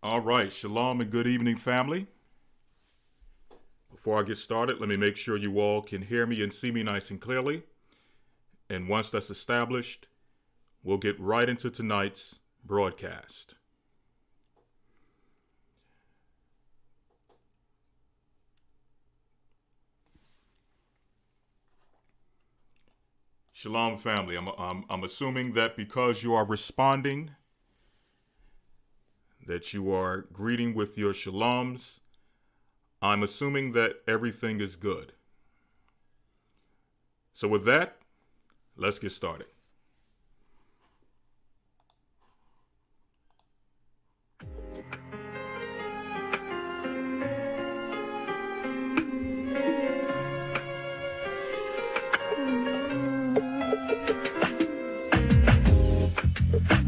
All right, shalom and good evening, family. Before I get started, let me make sure you all can hear me and see me nice and clearly. And once that's established, we'll get right into tonight's broadcast. Shalom, family. I'm assuming that because you are responding, that you are greeting with your shaloms. I'm assuming that everything is good. So with that, let's get started.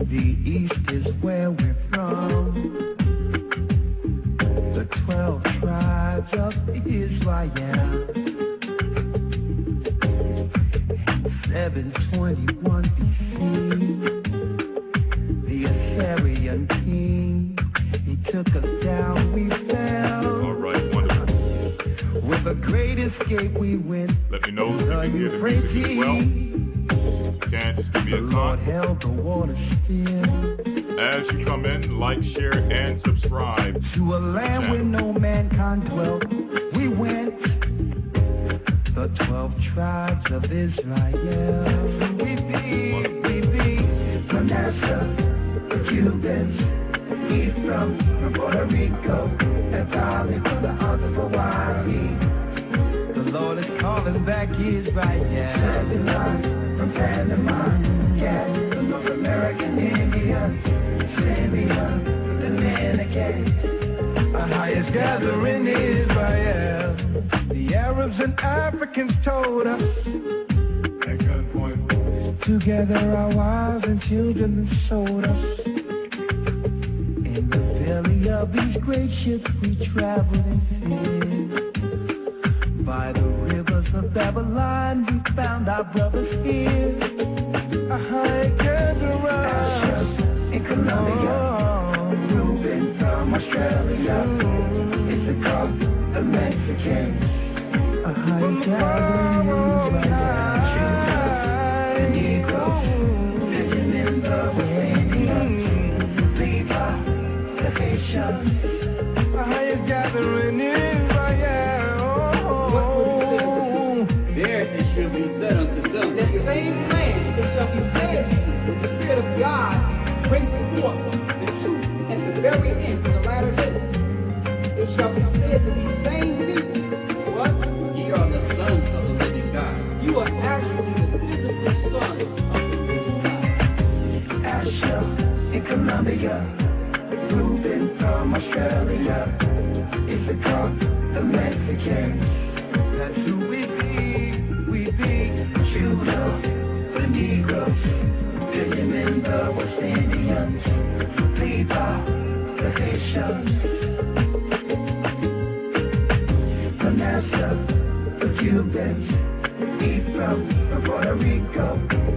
The East is where we're from. The 12 tribes of Israel. 721 BC, the Assyrian king, he took us down, we fell. All right, wonderful. With a great escape we went. Let me know if you can hear the music as well. If you can, just give me a Lord comment. held the water still. As you come in, like, share, and subscribe To a to the land where channel. no mankind dwelt, we went. The 12 tribes of Israel. We be Manasseh, the Cubans, Ephraim from Puerto Rico, and Valley from the heart of Hawaii. The Lord is calling back Israel. Babylon from Panama, yeah, the North American Indians, Simeon, the Dominican. Our highest gathering is Israel. The Arabs and Africans told us. At gunpoint. Together our wives and children sold us. In the belly of these great ships we traveled and fed. By the rivers of Babylon we found our brothers here. A high gathering in Colombia. Reuben from Australia. Ithaca, the Mexicans. A high gathering in the Negroes. Living in the West Indians. Levi, the Haitians. A high gathering in Israel. What would he say unto them? There it shall be said unto them. That same land, it shall be said to you, when the Spirit of God brings forth the truth at the very end of the latter days. It shall be said to these same people, what? Ye are the sons of the living God. You are actually the physical sons of the living God. Asher in Colombia. Reuben from Australia. Ithaca, the Mexicans. That's who we be. We be Judah, the Negroes. Benjamin, the West Indians. Levi, the Haitians. Manasseh, the Cubans. Ephraim from Puerto Rico.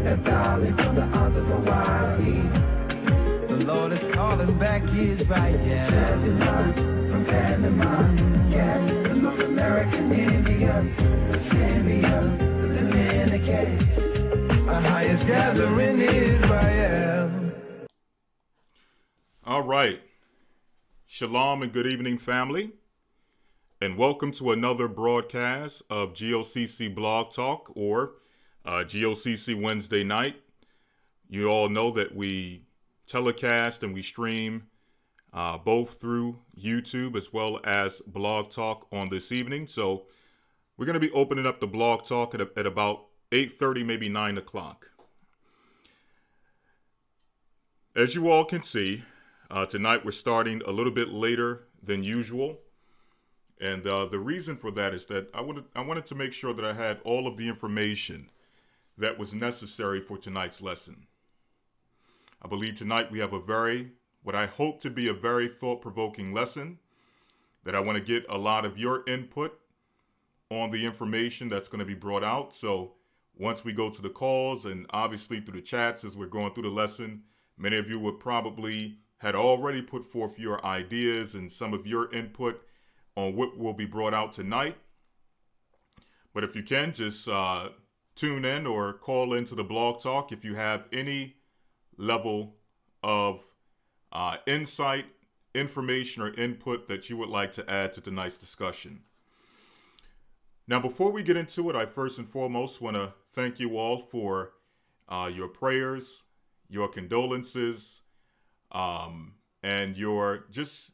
And Valley from the heart of Hawaii. The Lord is calling back Israel. Babylon from Panama. Yeah, the North American Indians. Simeon, the Dominican. Our highest gathering Israel. All right. Shalom and good evening, family. And welcome to another broadcast of GOCC Blog Talk, or GOCC Wednesday night. You all know that we telecast and we stream both through YouTube as well as Blog Talk on this evening. So we're going to be opening up the Blog Talk at about 8:30, maybe 9 o'clock. As you all can see, tonight we're starting a little bit later than usual. And the reason for that is that I wanted to make sure that I had all of the information that was necessary for tonight's lesson. I believe tonight we have what I hope to be a very thought-provoking lesson, that I want to get a lot of your input on the information that's going to be brought out. So once we go to the calls and obviously through the chats as we're going through the lesson, many of you would probably had already put forth your ideas and some of your input on what will be brought out tonight. But if you can, just tune in or call into the blog talk if you have any level of insight, information, or input that you would like to add to tonight's discussion. Now, before we get into it, I first and foremost want to thank you all for your prayers, your condolences, and your just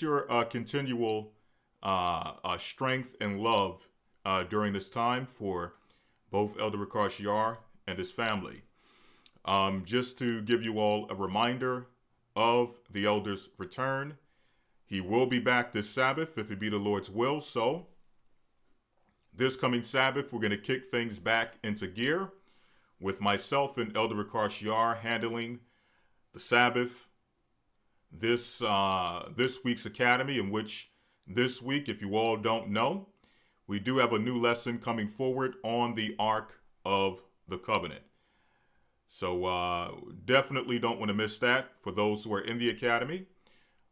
your continual strength and love during this time for both Elder Ricard Shiar and his family. Just to give you all a reminder of the Elder's return, he will be back this Sabbath if it be the Lord's will. So this coming Sabbath, we're going to kick things back into gear with myself and Elder Ricard Shiar handling the Sabbath this week's Academy, in which this week, if you all don't know, we do have a new lesson coming forward on the Ark of the Covenant. So definitely don't want to miss that for those who are in the Academy.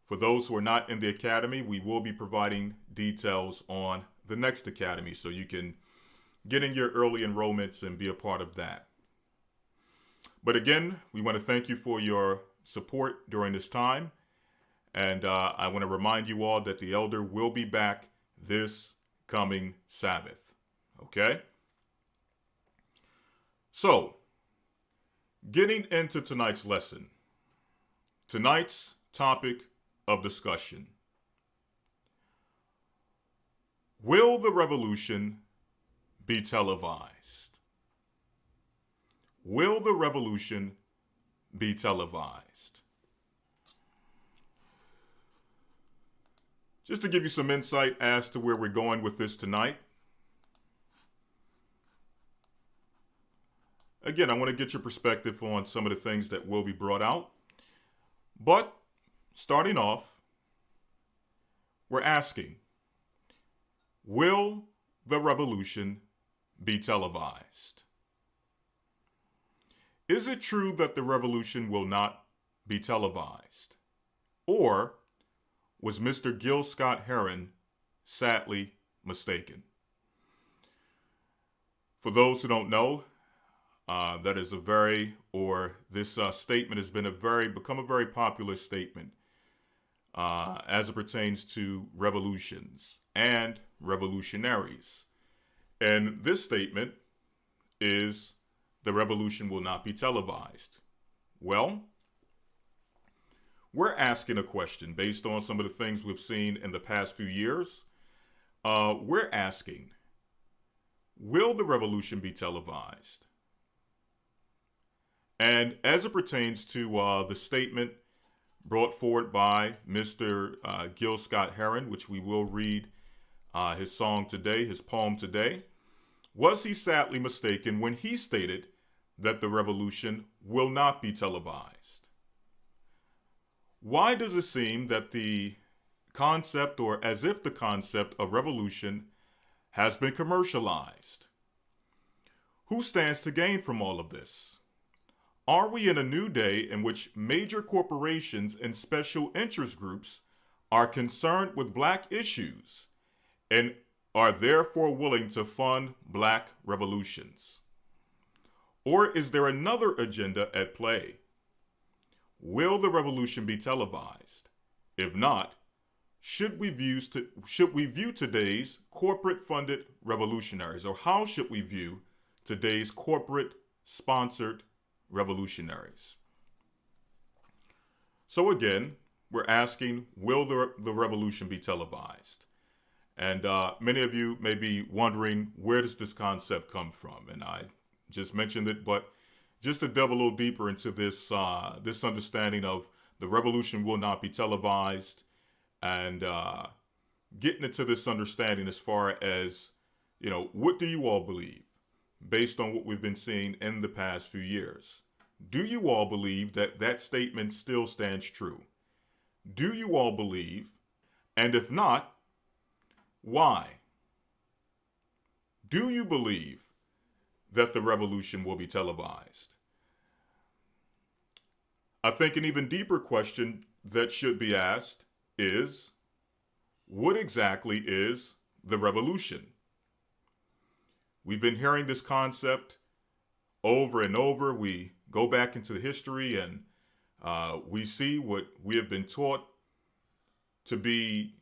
For those who are not in the Academy, we will be providing details on the next Academy, so you can get in your early enrollments and be a part of that. But again, we want to thank you for your support during this time. And I want to remind you all that the Elder will be back this coming Sabbath. Okay? So, getting into tonight's lesson. Tonight's topic of discussion: will the revolution be televised? Will the revolution be televised? Just to give you some insight as to where we're going with this tonight. Again, I want to get your perspective on some of the things that will be brought out. But starting off, we're asking, will the revolution be televised? Is it true that the revolution will not be televised? Or was Mr. Gil Scott-Heron sadly mistaken? For those who don't know, that is this statement has become a very popular statement as it pertains to revolutions and revolutionaries. And this statement is, the revolution will not be televised. Well, we're asking a question based on some of the things we've seen in the past few years. We're asking, will the revolution be televised? And as it pertains to the statement brought forward by Mr. Gil Scott-Heron, which we will read his poem today, was he sadly mistaken when he stated that the revolution will not be televised? Why does it seem that the concept, or as if the concept of revolution has been commercialized? Who stands to gain from all of this? Are we in a new day in which major corporations and special interest groups are concerned with Black issues and are therefore willing to fund Black revolutions? Or is there another agenda at play? Will the revolution be televised? If not, should we view today's corporate-funded revolutionaries, or how should we view today's corporate-sponsored revolutionaries? So again, we're asking, will the revolution be televised? And many of you may be wondering, where does this concept come from? And I just mentioned it, but just to delve a little deeper into this understanding of the revolution will not be televised, and getting into this understanding as far as, what do you all believe based on what we've been seeing in the past few years? Do you all believe that that statement still stands true? Do you all believe? And if not, why? Do you believe that the revolution will be televised? I think an even deeper question that should be asked is, what exactly is the revolution? We've been hearing this concept over and over. We go back into the history and we see what we have been taught to be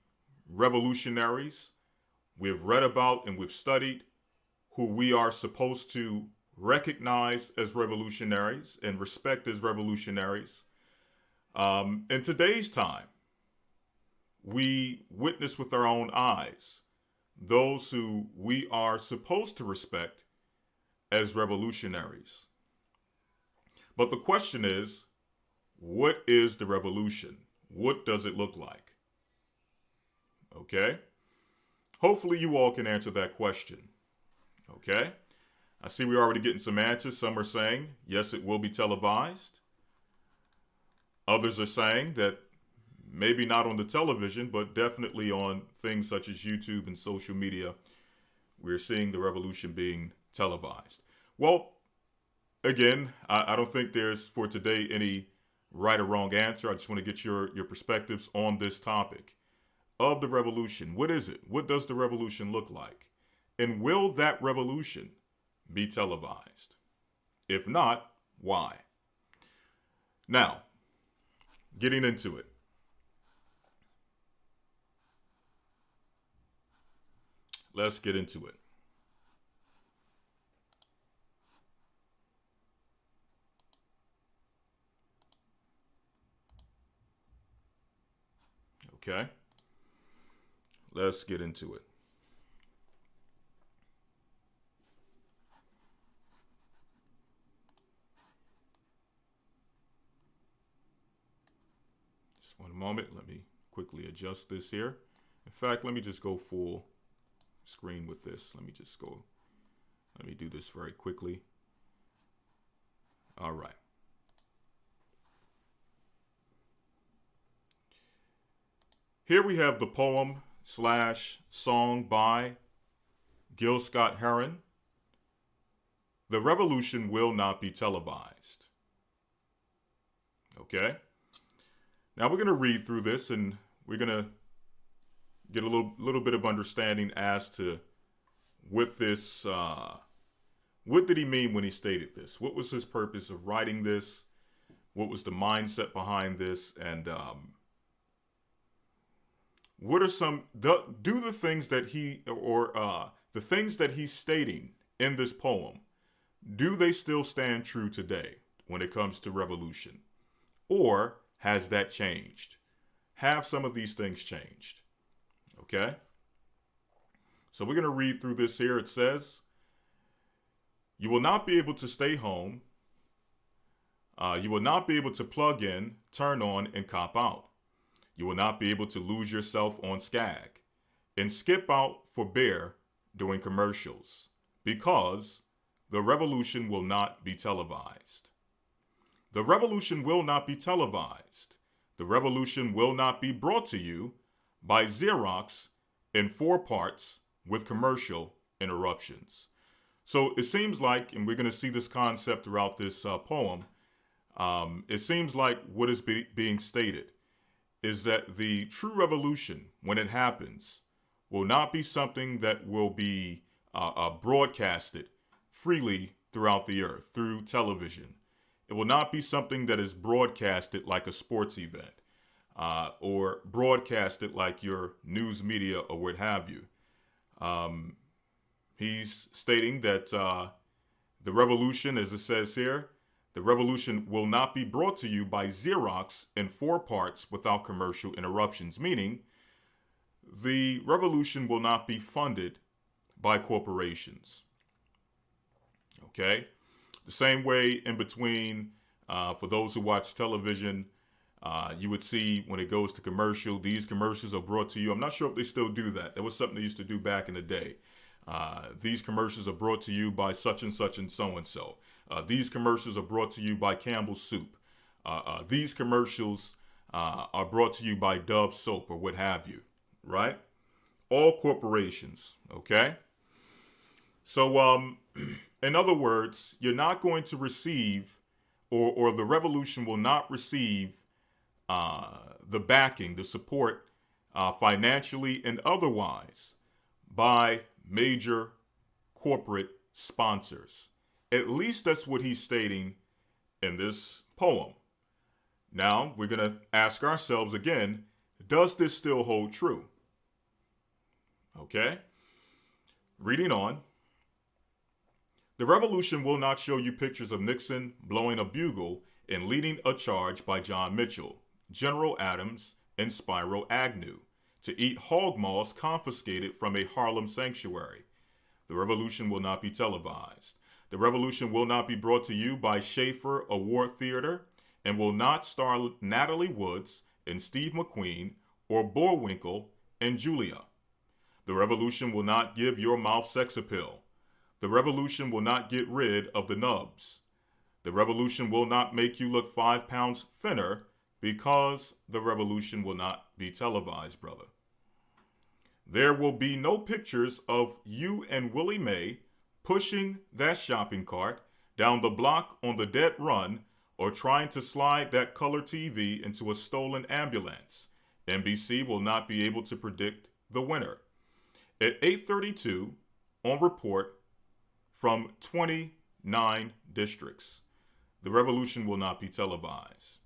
revolutionaries. We've read about and we've studied who we are supposed to recognize as revolutionaries and respect as revolutionaries. In today's time, we witness with our own eyes those who we are supposed to respect as revolutionaries. But the question is, what is the revolution? What does it look like? Okay? Hopefully you all can answer that question. Okay? I see we're already getting some answers. Some are saying, yes, it will be televised. Others are saying that maybe not on the television, but definitely on things such as YouTube and social media, we're seeing the revolution being televised. Well, again, I don't think there's for today any right or wrong answer. I just want to get your perspectives on this topic of the revolution. What is it? What does the revolution look like? And will that revolution be televised? If not, why? Now, getting into it. Let's get into it. Okay. Let's get into it. Just one moment. Let me quickly adjust this here. In fact, let me just go full screen with this. Let me do this very quickly. All right. Here we have the poem / song by Gil Scott-Heron. The revolution will not be televised. Okay. Now we're going to read through this and we're going to get a little bit of understanding as to what this, what did he mean when he stated this? What was his purpose of writing this? What was the mindset behind this? And what are do the things that the things that he's stating in this poem, do they still stand true today when it comes to revolution? Or has that changed? Have some of these things changed? Okay. So we're going to read through this here. It says, you will not be able to stay home. You will not be able to plug in, turn on, and cop out. You will not be able to lose yourself on Skag and skip out for beer during commercials because the revolution will not be televised. The revolution will not be televised. The revolution will not be brought to you by Xerox in 4 parts with commercial interruptions. So it seems like, and we're going to see this concept throughout this poem, it seems like what is being stated is that the true revolution, when it happens, will not be something that will be broadcasted freely throughout the earth through television. It will not be something that is broadcasted like a sports event or broadcasted like your news media or what have you. He's stating that the revolution, as it says here, the revolution will not be brought to you by Xerox in 4 parts without commercial interruptions, meaning the revolution will not be funded by corporations. Okay? The same way in between, for those who watch television, you would see when it goes to commercial, these commercials are brought to you. I'm not sure if they still do that. That was something they used to do back in the day. These commercials are brought to you by such and such and so and so. These commercials are brought to you by Campbell's Soup. These commercials are brought to you by Dove Soap or what have you, right? All corporations, okay? So, in other words, you're not going to receive or the revolution will not receive the backing, the support, financially and otherwise, by major corporate sponsors. At least that's what he's stating in this poem. Now, we're going to ask ourselves again, does this still hold true? Okay? Reading on. The revolution will not show you pictures of Nixon blowing a bugle and leading a charge by John Mitchell, General Adams, and Spyro Agnew to eat hog maws confiscated from a Harlem sanctuary. The revolution will not be televised. The revolution will not be brought to you by Schaefer Award Theater and will not star Natalie Woods and Steve McQueen or Bullwinkle and Julia. The revolution will not give your mouth sex appeal. The revolution will not get rid of the nubs. The revolution will not make you look 5 pounds thinner because the revolution will not be televised, brother. There will be no pictures of you and Willie Mae pushing that shopping cart down the block on the dead run or trying to slide that color TV into a stolen ambulance. NBC will not be able to predict the winner. At 8:32 on report from 29 districts. The revolution will not be televised.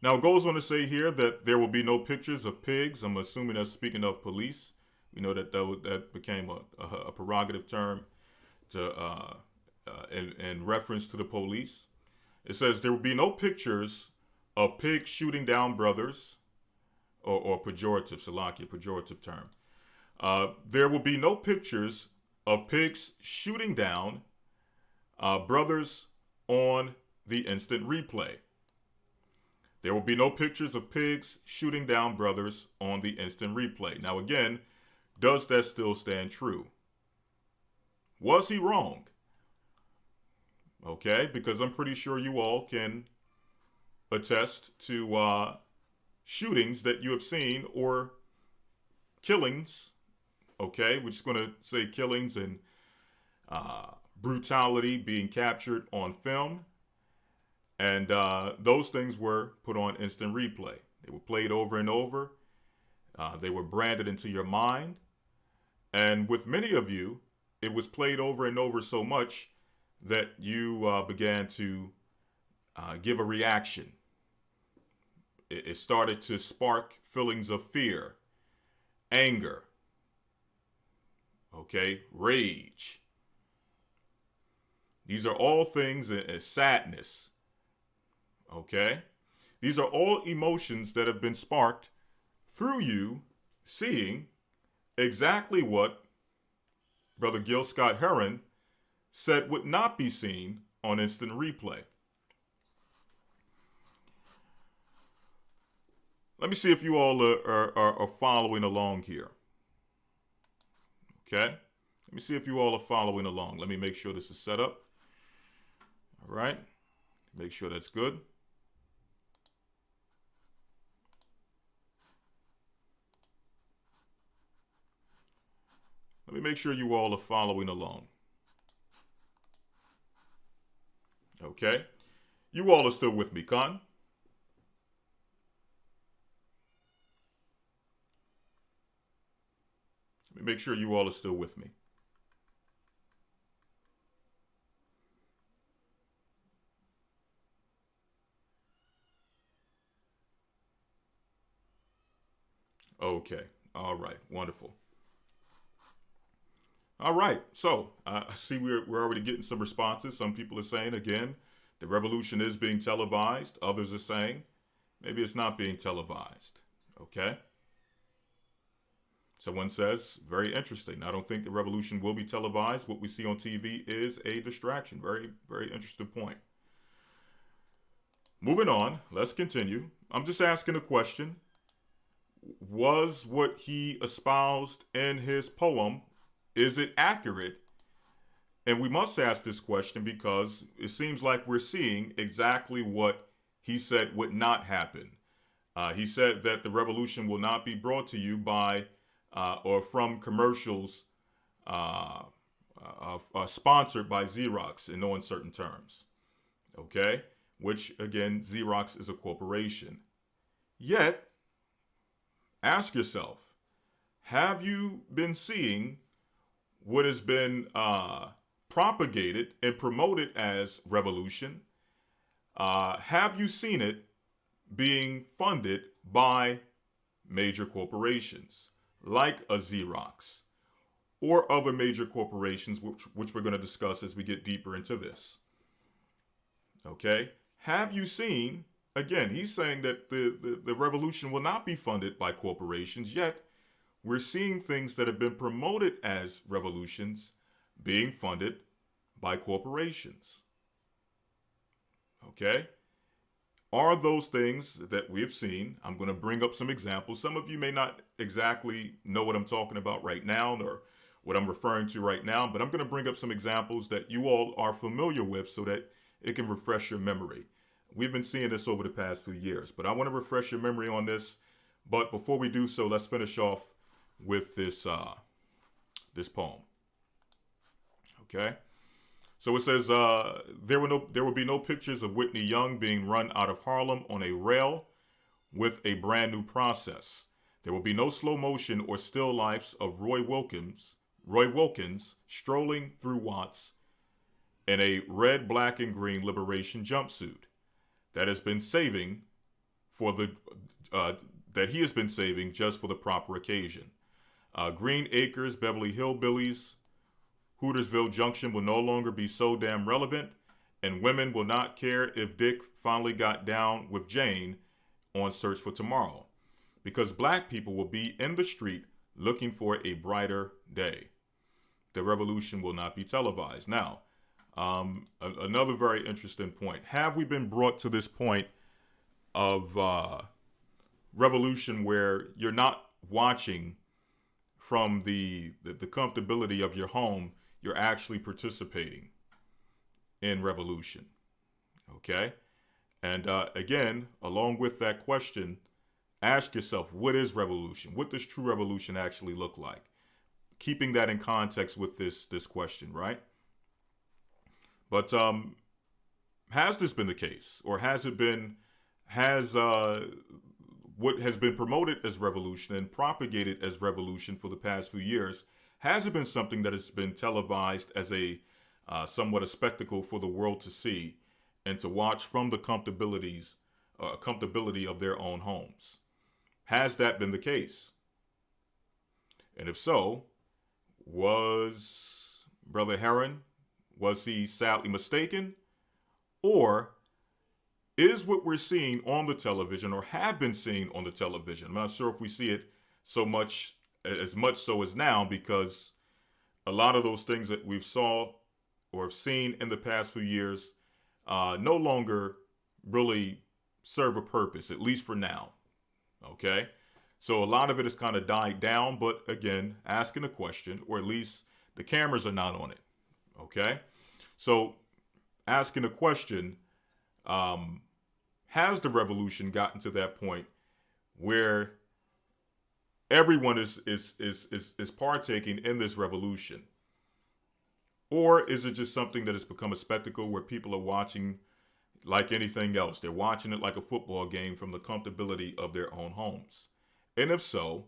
Now, it goes on to say here that there will be no pictures of pigs. I'm assuming that's speaking of police. We know that became a prerogative term in reference to the police. It says there will be no pictures of pigs shooting down brothers, or pejorative, Salakia, pejorative term. There will be no pictures of pigs shooting down brothers on the instant replay. There will be no pictures of pigs shooting down brothers on the instant replay. Now again, does that still stand true? Was he wrong? Okay, because I'm pretty sure you all can attest to shootings that you have seen or killings. Okay, we're just going to say killings and brutality being captured on film. And those things were put on instant replay. They were played over and over. They were branded into your mind. And with many of you, it was played over and over so much that you began to give a reaction. It started to spark feelings of fear, anger, okay, rage. These are all things, sadness, okay? These are all emotions that have been sparked through you seeing exactly what Brother Gil Scott Heron said would not be seen on instant replay. Let me see if you all are following along here. Okay? Let me see if you all are following along. Let me make sure this is set up. All right? Make sure that's good. Let me make sure you all are following along. Okay? You all are still with me, Con? Let me make sure you all are still with me. Okay. All right. Wonderful. All right. So I see we're already getting some responses. Some people are saying, again, the revolution is being televised. Others are saying maybe it's not being televised. Okay. Someone says, very interesting. I don't think the revolution will be televised. What we see on TV is a distraction. Very, very interesting point. Moving on. Let's continue. I'm just asking a question. Was what he espoused in his poem, is it accurate? And we must ask this question because it seems like we're seeing exactly what he said would not happen. He said that the revolution will not be brought to you by or from commercials sponsored by Xerox in no uncertain terms. okay? Which, again, Xerox is a corporation. Yet, ask yourself, have you been seeing what has been propagated and promoted as revolution? Have you seen it being funded by major corporations like a Xerox or other major corporations, which we're going to discuss as we get deeper into this? Okay? Have you seen, again, he's saying that the revolution will not be funded by corporations, yet we're seeing things that have been promoted as revolutions being funded by corporations. Okay? Are those things that we have seen? I'm going to bring up some examples. Some of you may not exactly know what I'm talking about right now or what I'm referring to right now, but I'm going to bring up some examples that you all are familiar with so that it can refresh your memory. We've been seeing this over the past few years, but I want to refresh your memory on this. But before we do so, let's finish off with this poem. Okay? So it says, there will be no pictures of Whitney Young being run out of Harlem on a rail with a brand new process. There will be no slow motion or still lifes of Roy Wilkins strolling through Watts in a red, black, and green liberation jumpsuit that has been saving for the that he has been saving just for the proper occasion. Green Acres, Beverly Hillbillies, Hootersville Junction will no longer be so damn relevant, and women will not care if Dick finally got down with Jane on Search for Tomorrow, because black people will be in the street looking for a brighter day. The revolution will not be televised. Now, another very interesting point. Have we been brought to this point of revolution where you're not watching from the comfortability of your home? You're actually participating in revolution. Okay? And again, along with that question, ask yourself, what is revolution? What does true revolution actually look like? Keeping that in context with this question, right? But has this been the case? Or has what has been promoted as revolution and propagated as revolution for the past few years, has it been something that has been televised as a somewhat a spectacle for the world to see and to watch from the comfortability of their own homes? Has that been the case? And if so, was Brother Heron, was he sadly mistaken? Or is what we're seeing on the television or have been seeing on the television? I'm not sure if we see it as much so as now, because a lot of those things that we've saw or have seen in the past few years no longer really serve a purpose, at least for now. Okay? So a lot of it has kind of died down, but again, asking a question, or at least the cameras are not on it. Okay? So asking a question, has the revolution gotten to that point where everyone is partaking in this revolution? Or is it just something that has become a spectacle where people are watching like anything else? They're watching it like a football game from the comfortability of their own homes. And if so,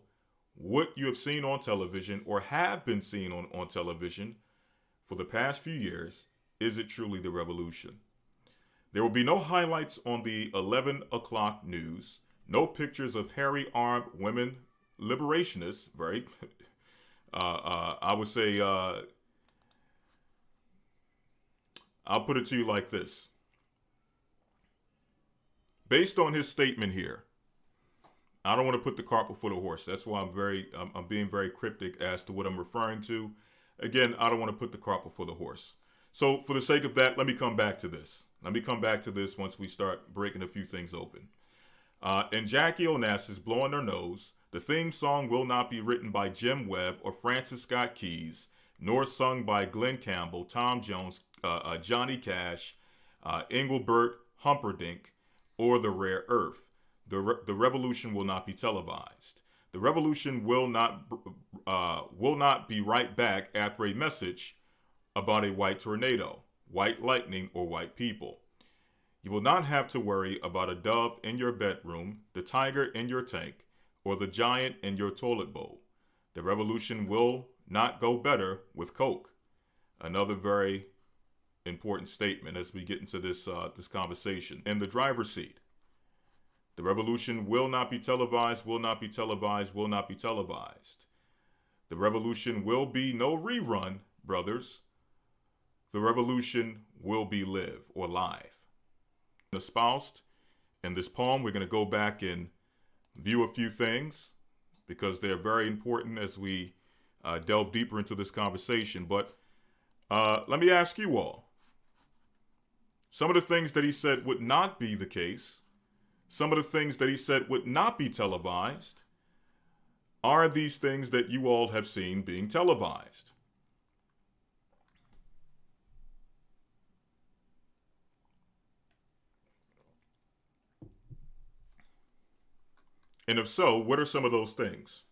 what you have seen on television or have been seen on television for the past few years, is it truly the revolution? There will be no highlights on the 11 o'clock news, no pictures of hairy armed women liberationists, right? I would say, I'll put it to you like this. Based on his statement here, I don't want to put the cart before the horse. That's why I'm being very cryptic as to what I'm referring to. Again, I don't want to put the cart before the horse. So for the sake of that, let me come back to this. Once we start breaking a few things open. In Jackie Onassis' Blowing Her Nose, the theme song will not be written by Jim Webb or Francis Scott Keys, nor sung by Glenn Campbell, Tom Jones, Johnny Cash, Engelbert Humperdinck, or The Rare Earth. The revolution will not be televised. The revolution will not be right back after a message about a white tornado, white lightning, or white people. You will not have to worry about a dove in your bedroom, the tiger in your tank, or the giant in your toilet bowl. The revolution will not go better with Coke. Another very important statement as we get into this conversation. In the driver's seat, the revolution will not be televised, will not be televised, will not be televised. The revolution will be no rerun, brothers. The revolution will be live or live. Espoused in this poem, we're going to go back and view a few things because they're very important as we delve deeper into this conversation. But let me ask you all, some of the things that he said would not be the case, some of the things that he said would not be televised, are these things that you all have seen being televised? And if so, what are some of those things?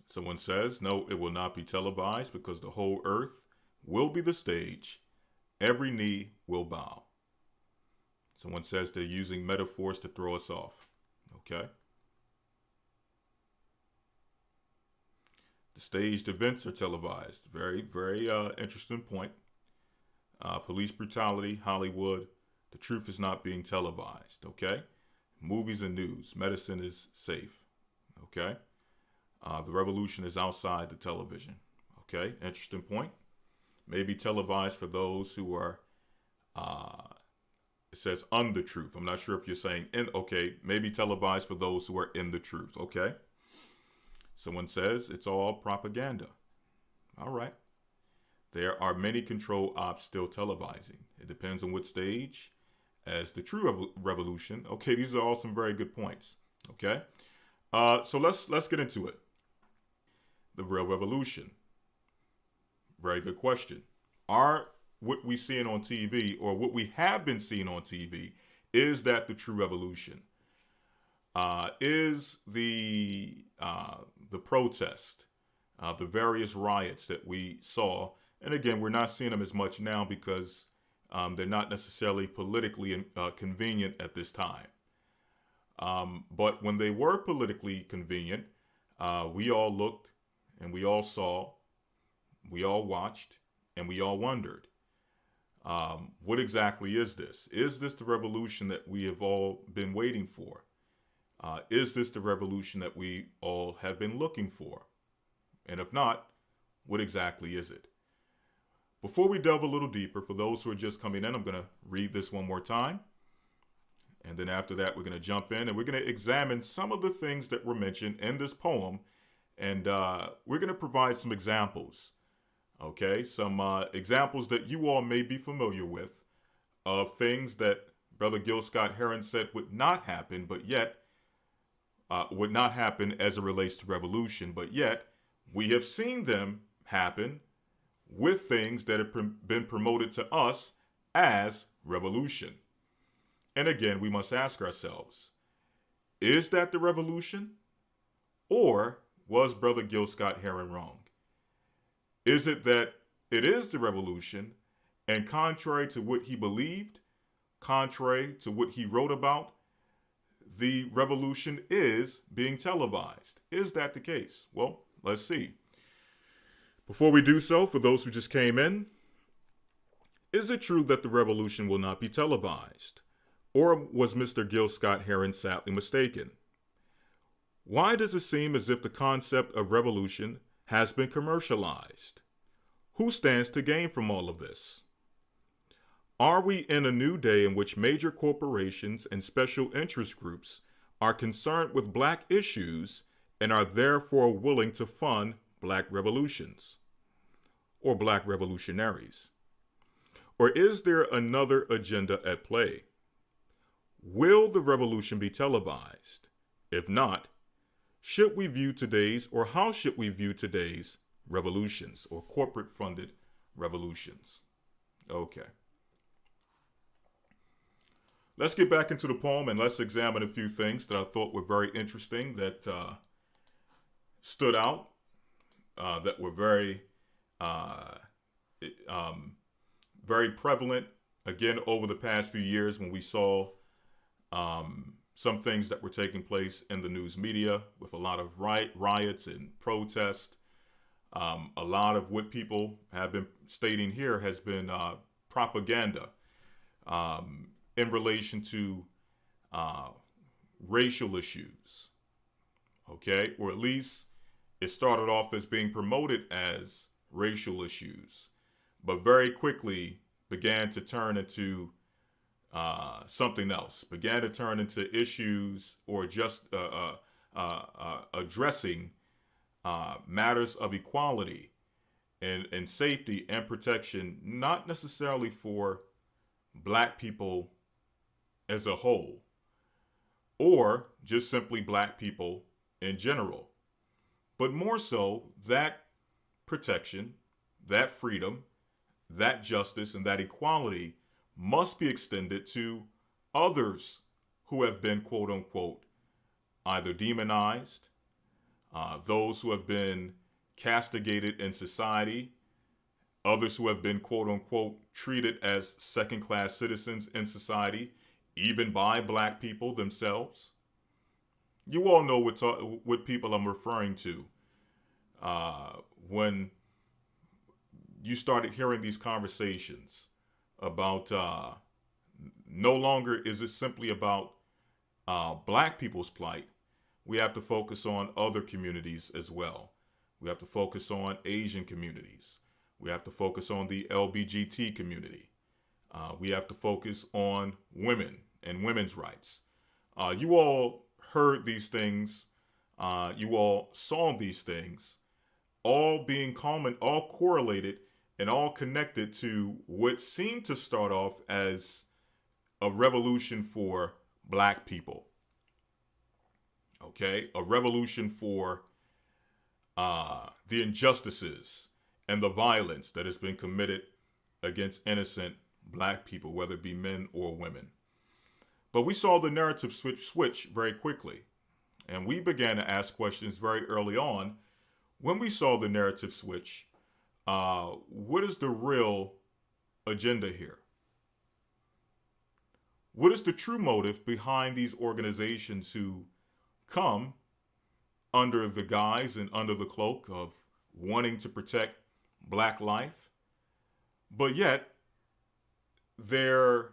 Someone says, no, it will not be televised because the whole earth will be the stage. Every knee will bow. Someone says they're using metaphors to throw us off. Okay. The staged events are televised. Very, very interesting point. Police brutality, Hollywood. The truth is not being televised. Okay. Movies and news. Medicine is safe. Okay. The revolution is outside the television. Okay, interesting point. Maybe televised for those who are, it says on the truth. I'm not sure if you're saying in, okay, maybe televised for those who are in the truth. Okay. Someone says it's all propaganda. All right. There are many control ops still televising. It depends on what stage as the true revolution. Okay, these are all some very good points. Okay. So let's get into it. The real revolution. Very good question. Are what we seeing on TV or what we have been seeing on TV, is that the true revolution? Is the protest, the various riots that we saw, and again, we're not seeing them as much now because they're not necessarily politically convenient at this time. But when they were politically convenient, we all looked and we all saw, we all watched, and we all wondered, what exactly is this? Is this the revolution that we have all been waiting for? Is this the revolution that we all have been looking for? And if not, what exactly is it? Before we delve a little deeper, for those who are just coming in, I'm going to read this one more time. And then after that, we're going to jump in and we're going to examine some of the things that were mentioned in this poem. And we're going to provide some examples. Okay, some examples that you all may be familiar with of things that Brother Gil Scott-Heron said would not happen, but yet would not happen as it relates to revolution. But yet we have seen them happen with things that have been promoted to us as revolution. And again, we must ask ourselves, is that the revolution? Or was Brother Gil Scott-Heron wrong? Is it that it is the revolution, and contrary to what he believed, contrary to what he wrote about, the revolution is being televised? Is that the case? Well, let's see. Before we do so, for those who just came in, is it true that the revolution will not be televised? Or was Mr. Gil Scott-Heron sadly mistaken? Why does it seem as if the concept of revolution has been commercialized? Who stands to gain from all of this? Are we in a new day in which major corporations and special interest groups are concerned with Black issues and are therefore willing to fund Black revolutions or Black revolutionaries? Or is there another agenda at play? Will the revolution be televised? If not, should we view today's, or how should we view today's revolutions or corporate funded revolutions? Okay. let's get back into the poem and let's examine a few things that I thought were very interesting, that stood out, that were uh, very prevalent, again, over the past few years when we saw some things that were taking place in the news media with a lot of riots and protests. A lot of what people have been stating here has been propaganda in relation to racial issues, okay? Or at least it started off as being promoted as racial issues, but very quickly began to turn into something else, began to turn into issues or just addressing matters of equality and safety and protection, not necessarily for black people as a whole, or just simply black people in general, but more so that protection, that freedom, that justice, and that equality must be extended to others who have been, quote unquote, either demonized, those who have been castigated in society, others who have been, quote unquote, treated as second-class citizens in society, even by black people themselves. You all know what people I'm referring to when you started hearing these conversations about no longer is it simply about black people's plight. We have to focus on other communities as well. We have to focus on Asian communities. We have to focus on the LGBT community. We have to focus on women and women's rights. You all heard these things. You all saw these things, all being common, all correlated, and all connected to what seemed to start off as a revolution for black people. Okay, a revolution for the injustices and the violence that has been committed against innocent black people, whether it be men or women. But we saw the narrative switch very quickly. And we began to ask questions very early on when we saw the narrative switch. What is the real agenda here? What is the true motive behind these organizations who come under the guise and under the cloak of wanting to protect black life, but yet their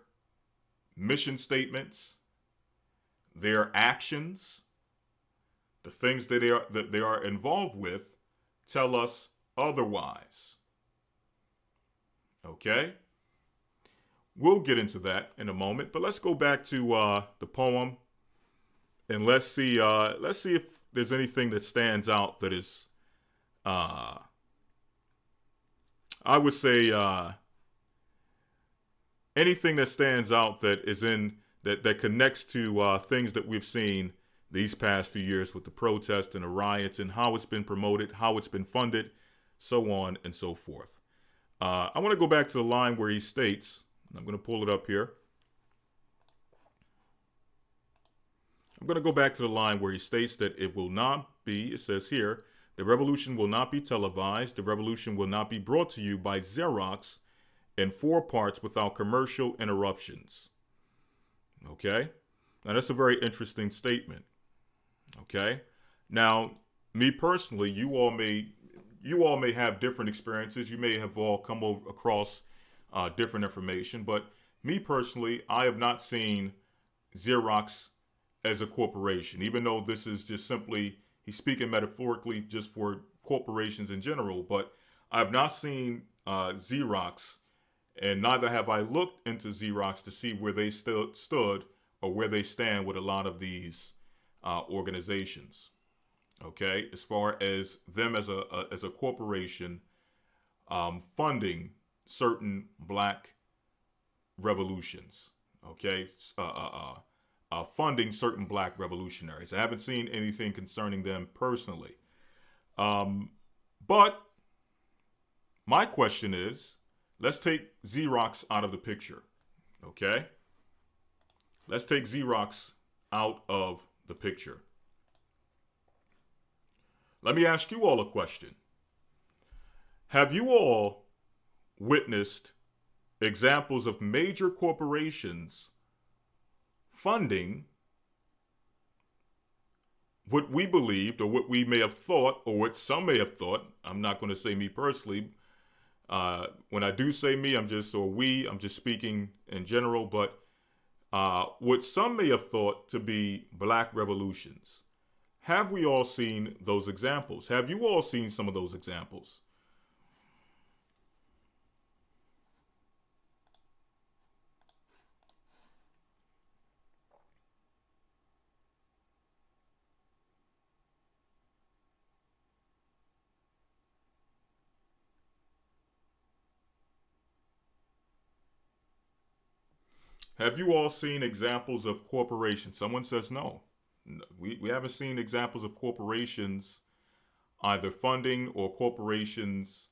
mission statements, their actions, the things that they are involved with tell us otherwise. Okay? We'll get into that in a moment, but let's go back to the poem and let's see if there's anything that stands out that is I would say anything that stands out that is that connects to things that we've seen these past few years with the protests and the riots and how it's been promoted, how it's been funded, so on and so forth. I want to go back to the line where he states, I'm going to pull it up here. I'm going to go back to the line where he states that it says here, the revolution will not be televised. The revolution will not be brought to you by Xerox in 4 parts without commercial interruptions. Okay? Now that's a very interesting statement. Okay? Now, me personally, you all may have different experiences. You may have all come across different information, but me personally, I have not seen Xerox as a corporation, even though this is just simply, he's speaking metaphorically just for corporations in general, but I have not seen Xerox, and neither have I looked into Xerox to see where they stood or where they stand with a lot of these organizations. Okay, as far as them as a corporation funding certain black revolutions. Okay, funding certain black revolutionaries. I haven't seen anything concerning them personally. But my question is, let's take Xerox out of the picture. Okay, Let's take Xerox out of the picture. Let me ask you all a question. Have you all witnessed examples of major corporations funding what we believed, or what we may have thought, or what some may have thought? I'm not going to say me personally. When I do say me, I'm just speaking in general, but what some may have thought to be black revolutions. Have we all seen those examples? Have you all seen some of those examples? Have you all seen examples of corporations? Someone says no. We haven't seen examples of corporations either funding or corporations,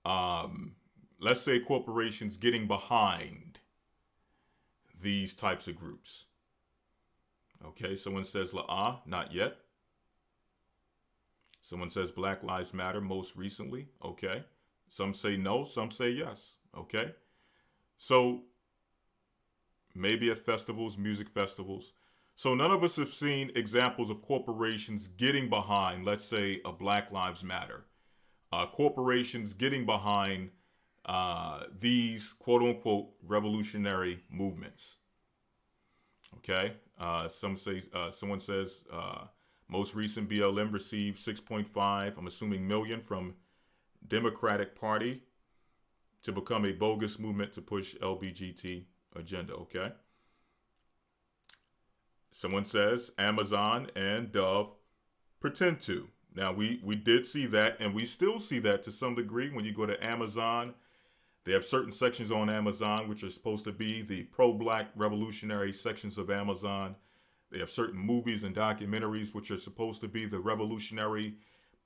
let's say corporations getting behind these types of groups. Okay, someone says not yet. Someone says Black Lives Matter most recently. Okay. Some say no, some say yes. Okay. So maybe at festivals, music festivals. So none of us have seen examples of corporations getting behind, let's say, a Black Lives Matter. Corporations getting behind these quote unquote revolutionary movements. Okay. Someone says most recent BLM received 6.5, I'm assuming million, from Democratic Party to become a bogus movement to push LBGT agenda. Okay. Someone says Amazon and Dove pretend to. Now, we did see that, and we still see that to some degree. When you go to Amazon, they have certain sections on Amazon which are supposed to be the pro-black revolutionary sections of Amazon. They have certain movies and documentaries which are supposed to be the revolutionary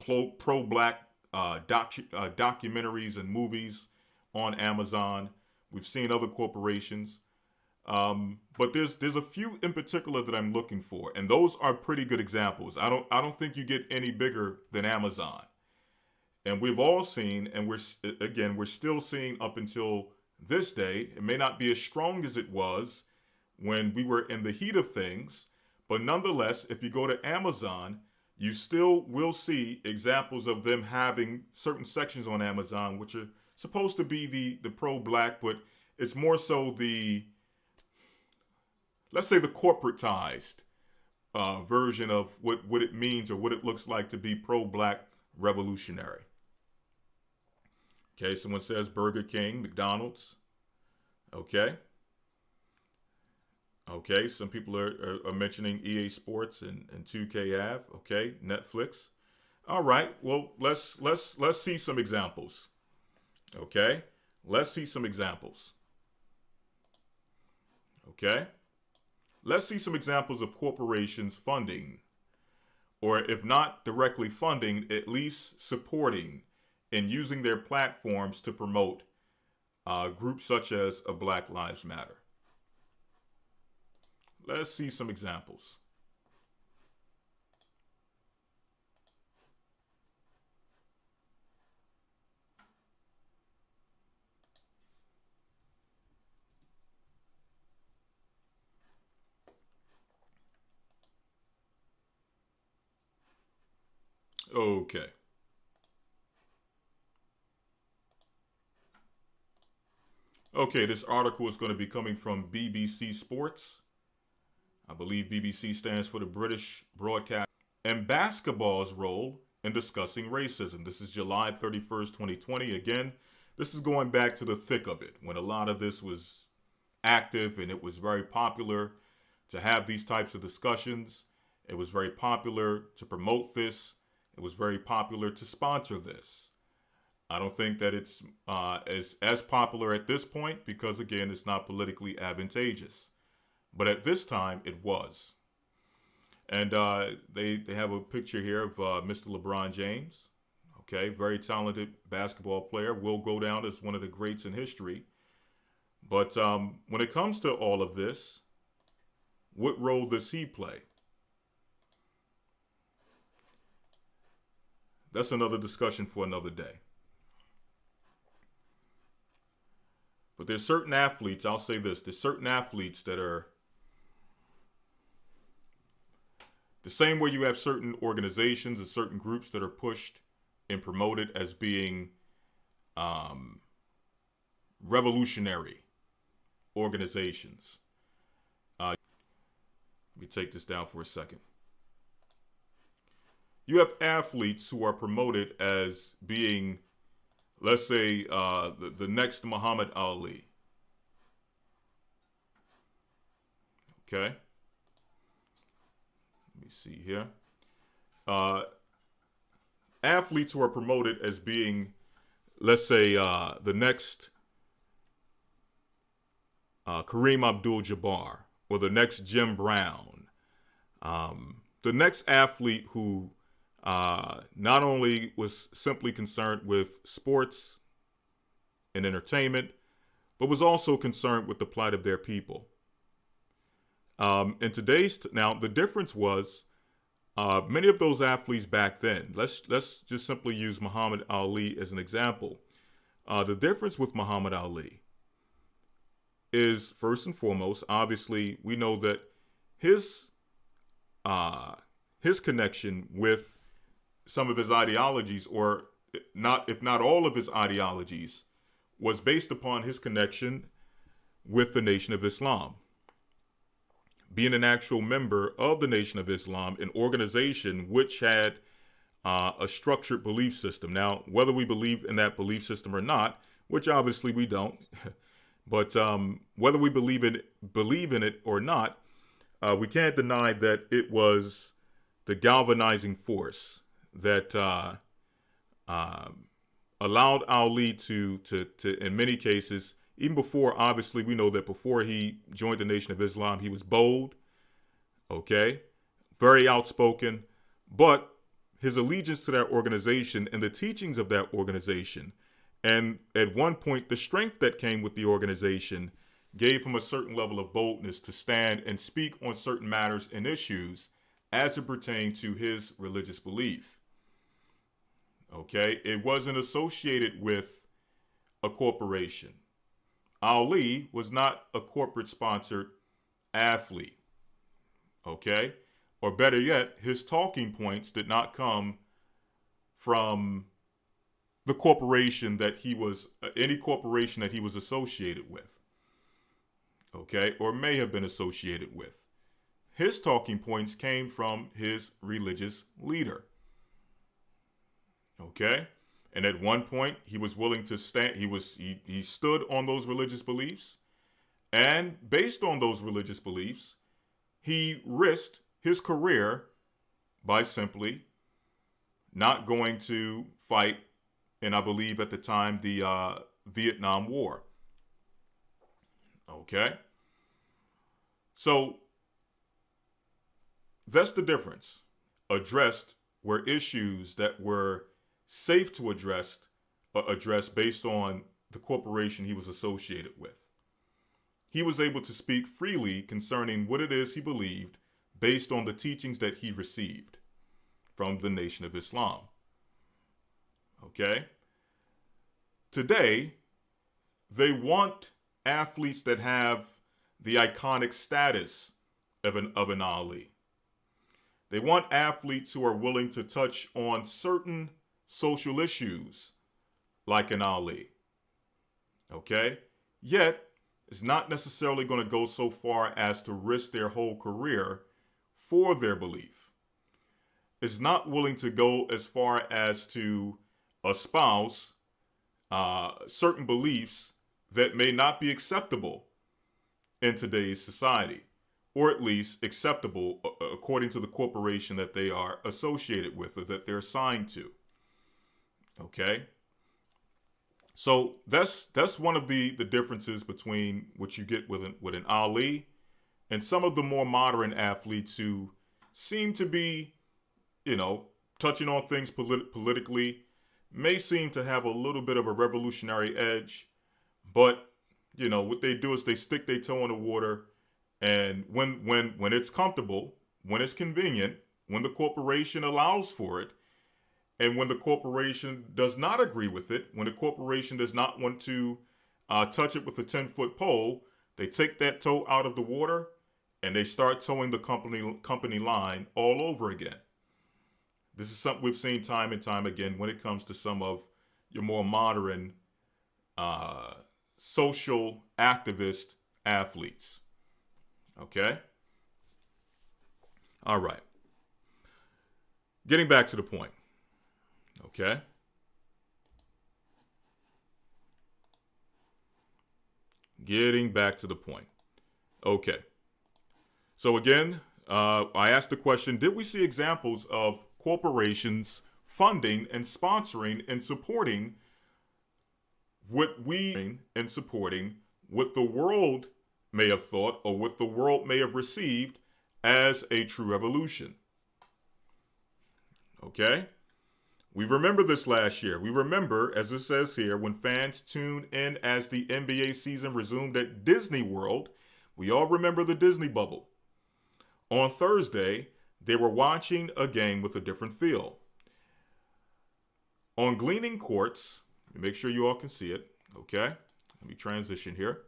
pro-black documentaries and movies on Amazon. We've seen other corporations. But there's a few in particular that I'm looking for, and those are pretty good examples. I don't think you get any bigger than Amazon. And we've all seen, and we're still seeing up until this day. It may not be as strong as it was when we were in the heat of things, but nonetheless, if you go to Amazon, you still will see examples of them having certain sections on Amazon which are supposed to be the pro-black, but it's more so the, let's say, the corporatized version of what it means or what it looks like to be pro-black revolutionary. Okay, someone says Burger King, McDonald's. Okay. Okay, some people are mentioning EA Sports and 2K Ave. Okay, Netflix. All right, well, let's see some examples. Okay, let's see some examples. Okay. Let's see some examples of corporations funding, or if not directly funding, at least supporting and using their platforms to promote groups such as a Black Lives Matter. Let's see some examples. Okay. Okay, this article is going to be coming from BBC Sports. I believe BBC stands for the British Broadcast. And basketball's role in discussing racism. This is July 31st, 2020. Again, this is going back to the thick of it, when a lot of this was active and it was very popular to have these types of discussions. It was very popular to promote this. It was very popular to sponsor this. I don't think that it's as popular at this point because, again, it's not politically advantageous. But at this time, it was. And they have a picture here of Mr. LeBron James. Okay, very talented basketball player. Will go down as one of the greats in history. But when it comes to all of this, What role does he play? That's another discussion for another day. But there's certain athletes, I'll say this, there's certain athletes that are the same way you have certain organizations and certain groups that are pushed and promoted as being revolutionary organizations. Let me take this down for a second. You have athletes who are promoted as being, let's say, the next Muhammad Ali. Okay. Let me see here. Athletes who are promoted as being, let's say, the next Kareem Abdul-Jabbar or the next Jim Brown. The next athlete who not only was simply concerned with sports and entertainment, but was also concerned with the plight of their people. In today's now, the difference was many of those athletes back then. Let's just simply use Muhammad Ali as an example. The difference with Muhammad Ali is, first and foremost, obviously, we know that his connection with some of his ideologies, or not, if not all of his ideologies, was based upon his connection with the Nation of Islam. Being an actual member of the Nation of Islam, an organization which had a structured belief system. Now, whether we believe in that belief system or not, which obviously we don't, but whether we believe in it or not, we can't deny that it was the galvanizing force that allowed Ali to, in many cases, even before, obviously, we know that before he joined the Nation of Islam, he was bold, okay, very outspoken, but his allegiance to that organization and the teachings of that organization, and at one point, the strength that came with the organization gave him a certain level of boldness to stand and speak on certain matters and issues as it pertained to his religious belief. Okay, it wasn't associated with a corporation. Ali was not a corporate sponsored athlete. Okay, or better yet, his talking points did not come from the corporation that he was, any corporation that he was associated with. Okay, or may have been associated with. His talking points came from his religious leader. Okay, and at one point he was willing to stand. He stood on those religious beliefs, and based on those religious beliefs, he risked his career by simply not going to fight in, I believe at the time, the Vietnam War. Okay, so that's the difference. Addressed were issues that were safe to address based on the corporation he was associated with. He was able to speak freely concerning what it is he believed based on the teachings that he received from the Nation of Islam. Okay? Today, they want athletes that have the iconic status of an Ali. They want athletes who are willing to touch on certain social issues like an Ali. Okay? Yet, it's not necessarily going to go so far as to risk their whole career for their belief. It's not willing to go as far as to espouse certain beliefs that may not be acceptable in today's society, or at least acceptable according to the corporation that they are associated with or that they're assigned to. Okay? So that's one of the differences between what you get with an Ali and some of the more modern athletes who seem to be, touching on things politically, may seem to have a little bit of a revolutionary edge, but what they do is they stick their toe in the water And when it's comfortable, when it's convenient, when the corporation allows for it, and when the corporation does not agree with it, when the corporation does not want to touch it with a 10-foot pole, they take that toe out of the water and they start towing the company line all over again. This is something we've seen time and time again when it comes to some of your more modern social activist athletes. Okay? All right. Getting back to the point. Okay? Getting back to the point. Okay. So again, I asked the question, did we see examples of corporations funding and sponsoring and supporting what the world may have thought or what the world may have received as a true revolution? Okay? We remember this last year. We remember, as it says here, when fans tuned in as the NBA season resumed at Disney World. We all remember the Disney bubble. On Thursday, they were watching a game with a different feel. On Gleaming Courts, make sure you all can see it, okay? Let me transition here.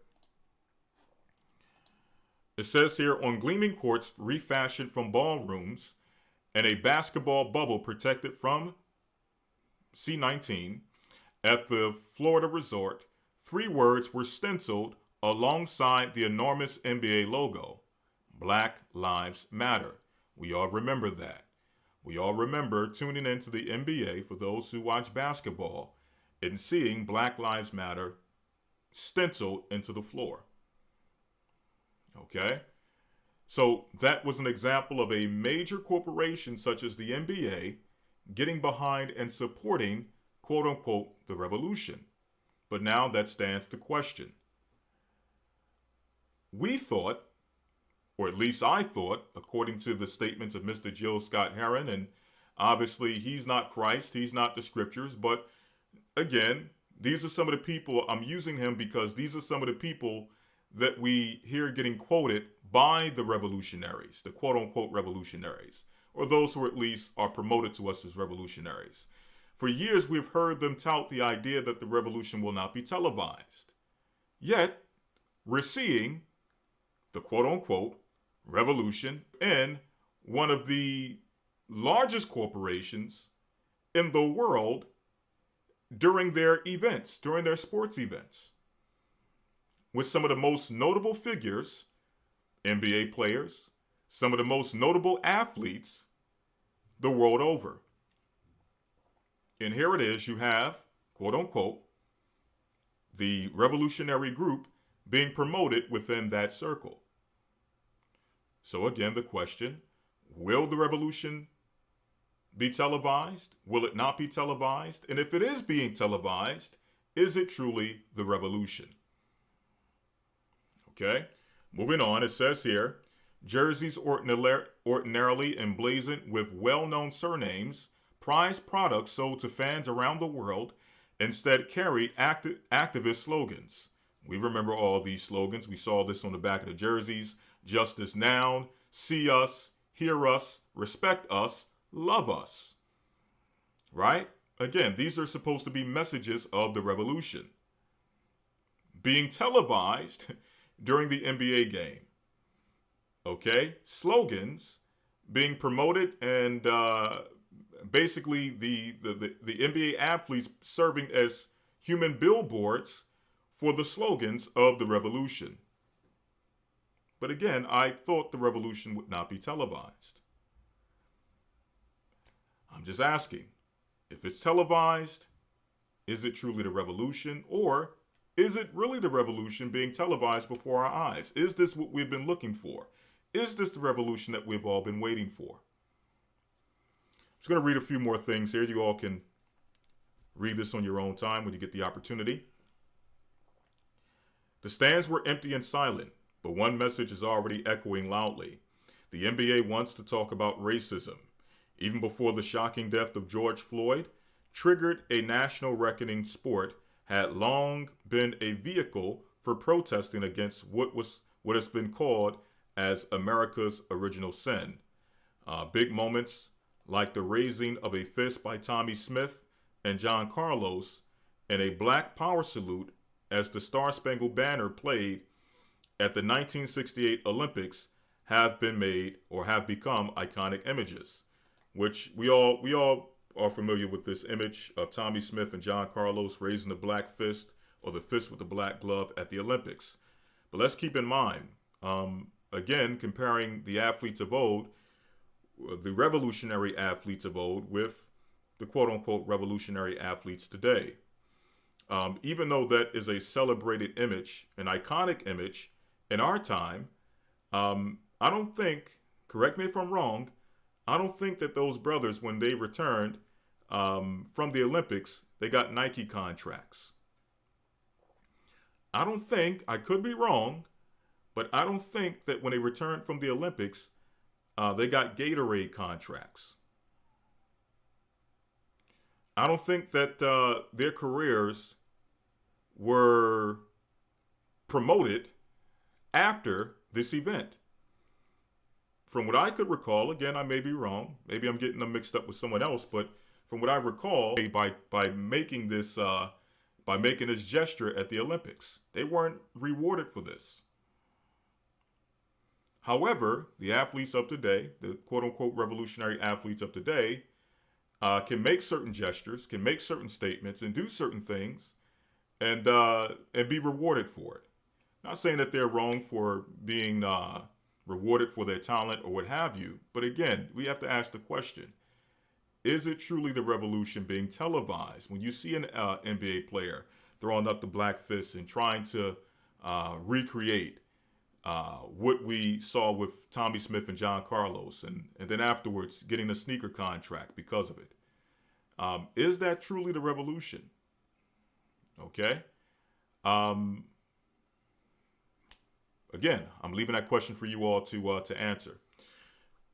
It says here, on Gleaming Courts, refashioned from ballrooms and a basketball bubble protected from C-19 at the Florida resort, 3 words were stenciled alongside the enormous NBA logo: Black Lives Matter. We all remember that. We all remember tuning into the NBA, for those who watch basketball, and seeing Black Lives Matter stenciled into the floor. Okay? So that was an example of a major corporation such as the NBA getting behind and supporting, quote unquote, the revolution. But now that stands to question. We thought, or at least I thought, according to the statements of Mr. Jill Scott Heron, and obviously he's not Christ, he's not the scriptures, but again, these are some of the people, I'm using him because these are some of the people that we hear getting quoted by the revolutionaries, the quote-unquote revolutionaries, or those who at least are promoted to us as revolutionaries. For years, we've heard them tout the idea that the revolution will not be televised. Yet, we're seeing the quote-unquote revolution in one of the largest corporations in the world during their events, during their sports events, with some of the most notable figures, NBA players, some of the most notable athletes the world over. And here it is, you have, quote unquote, the revolutionary group being promoted within that circle. So again, the question, will the revolution be televised? Will it not be televised? And if it is being televised, is it truly the revolution? Okay, moving on, it says here, jerseys ordinarily emblazoned with well-known surnames, prized products sold to fans around the world, instead carry activist slogans. We remember all these slogans. We saw this on the back of the jerseys. Justice now, see us, hear us, respect us, love us. Right? Again, these are supposed to be messages of the revolution. Being televised during the NBA game. Okay? Slogans being promoted and basically the NBA athletes serving as human billboards for the slogans of the revolution. But again, I thought the revolution would not be televised. I'm just asking, if it's televised, is it truly the revolution, or is it really the revolution being televised before our eyes? Is this what we've been looking for? Is this the revolution that we've all been waiting for? I'm just going to read a few more things here. You all can read this on your own time when you get the opportunity. The stands were empty and silent, but one message is already echoing loudly. The NBA wants to talk about racism. Even before the shocking death of George Floyd triggered a national reckoning, sport had long been a vehicle for protesting against what has been called as America's original sin. Big moments like the raising of a fist by Tommy Smith and John Carlos and a black power salute as the Star Spangled Banner played at the 1968 Olympics have been made or have become iconic images, which we all are familiar with this image of Tommy Smith and John Carlos raising the black fist or the fist with the black glove at the Olympics. But let's keep in mind, again, comparing the athletes of old, the revolutionary athletes of old with the quote-unquote revolutionary athletes today. Even though that is a celebrated image, an iconic image in our time, I don't think, correct me if I'm wrong, I don't think that those brothers, when they returned from the Olympics, they got Nike contracts. I don't think, I could be wrong, but I don't think that when they returned from the Olympics, they got Gatorade contracts. I don't think that their careers were promoted after this event. From what I could recall, again, I may be wrong. Maybe I'm getting them mixed up with someone else, but from what I recall, by making this gesture at the Olympics, they weren't rewarded for this. However, the athletes of today, the quote-unquote revolutionary athletes of today, can make certain gestures, can make certain statements, and do certain things, and be rewarded for it. Not saying that they're wrong for being rewarded for their talent or what have you, but again, we have to ask the question: is it truly the revolution being televised? When you see an NBA player throwing up the black fist and trying to recreate what we saw with Tommy Smith and John Carlos, and then afterwards getting a sneaker contract because of it. Is that truly the revolution? Okay. Again, I'm leaving that question for you all to answer.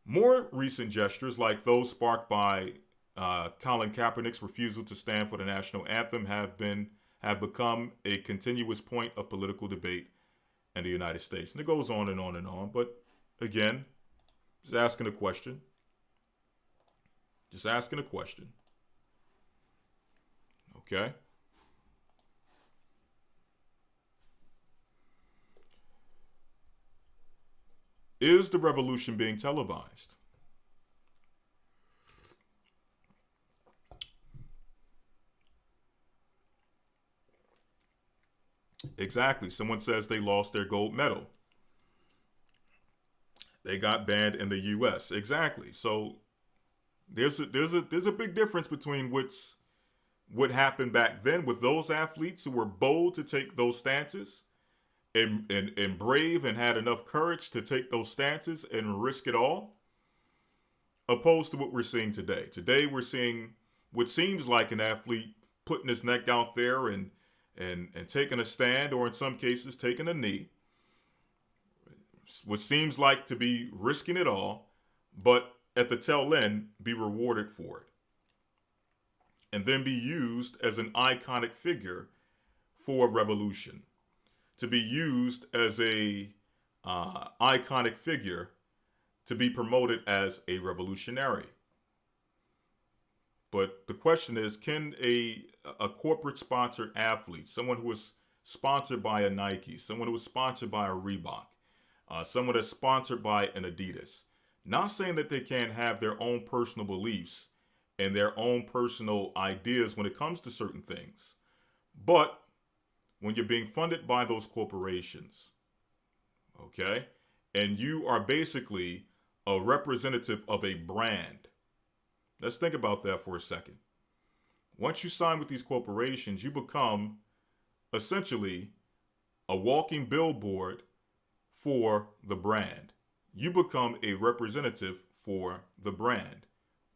More recent gestures, like those sparked by Colin Kaepernick's refusal to stand for the national anthem, have become a continuous point of political debate in the United States. And it goes on and on and on. But again, just asking a question. Just asking a question. Okay? Is the revolution being televised? Exactly. Someone says they lost their gold medal. They got banned in the U.S. Exactly. So there's a big difference between what happened back then with those athletes who were bold to take those stances and brave and had enough courage to take those stances and risk it all, opposed to what we're seeing today. Today we're seeing what seems like an athlete putting his neck out there and taking a stand, or in some cases taking a knee, what seems like to be risking it all, but at the tail end be rewarded for it, and then be used as an iconic figure for a revolution, to be used as a iconic figure to be promoted as a revolutionary. But the question is, can a corporate sponsored athlete, someone who is sponsored by a Nike, someone who is sponsored by a Reebok, someone that's sponsored by an Adidas, not saying that they can't have their own personal beliefs and their own personal ideas when it comes to certain things, but when you're being funded by those corporations, okay, and you are basically a representative of a brand. Let's think about that for a second. Once you sign with these corporations, you become essentially a walking billboard for the brand. You become a representative for the brand.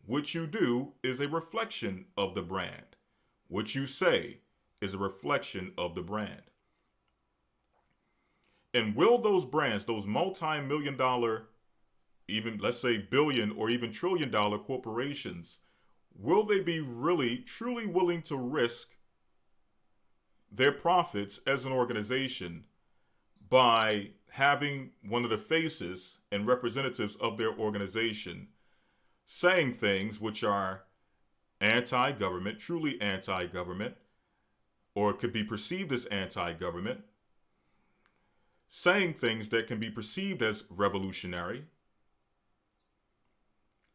What you do is a reflection of the brand. What you say is a reflection of the brand. And will those brands, those multi-million dollar, even let's say billion or even $trillion corporations, will they be really, truly willing to risk their profits as an organization by having one of the faces and representatives of their organization saying things which are anti-government, truly anti-government, or it could be perceived as anti-government, saying things that can be perceived as revolutionary,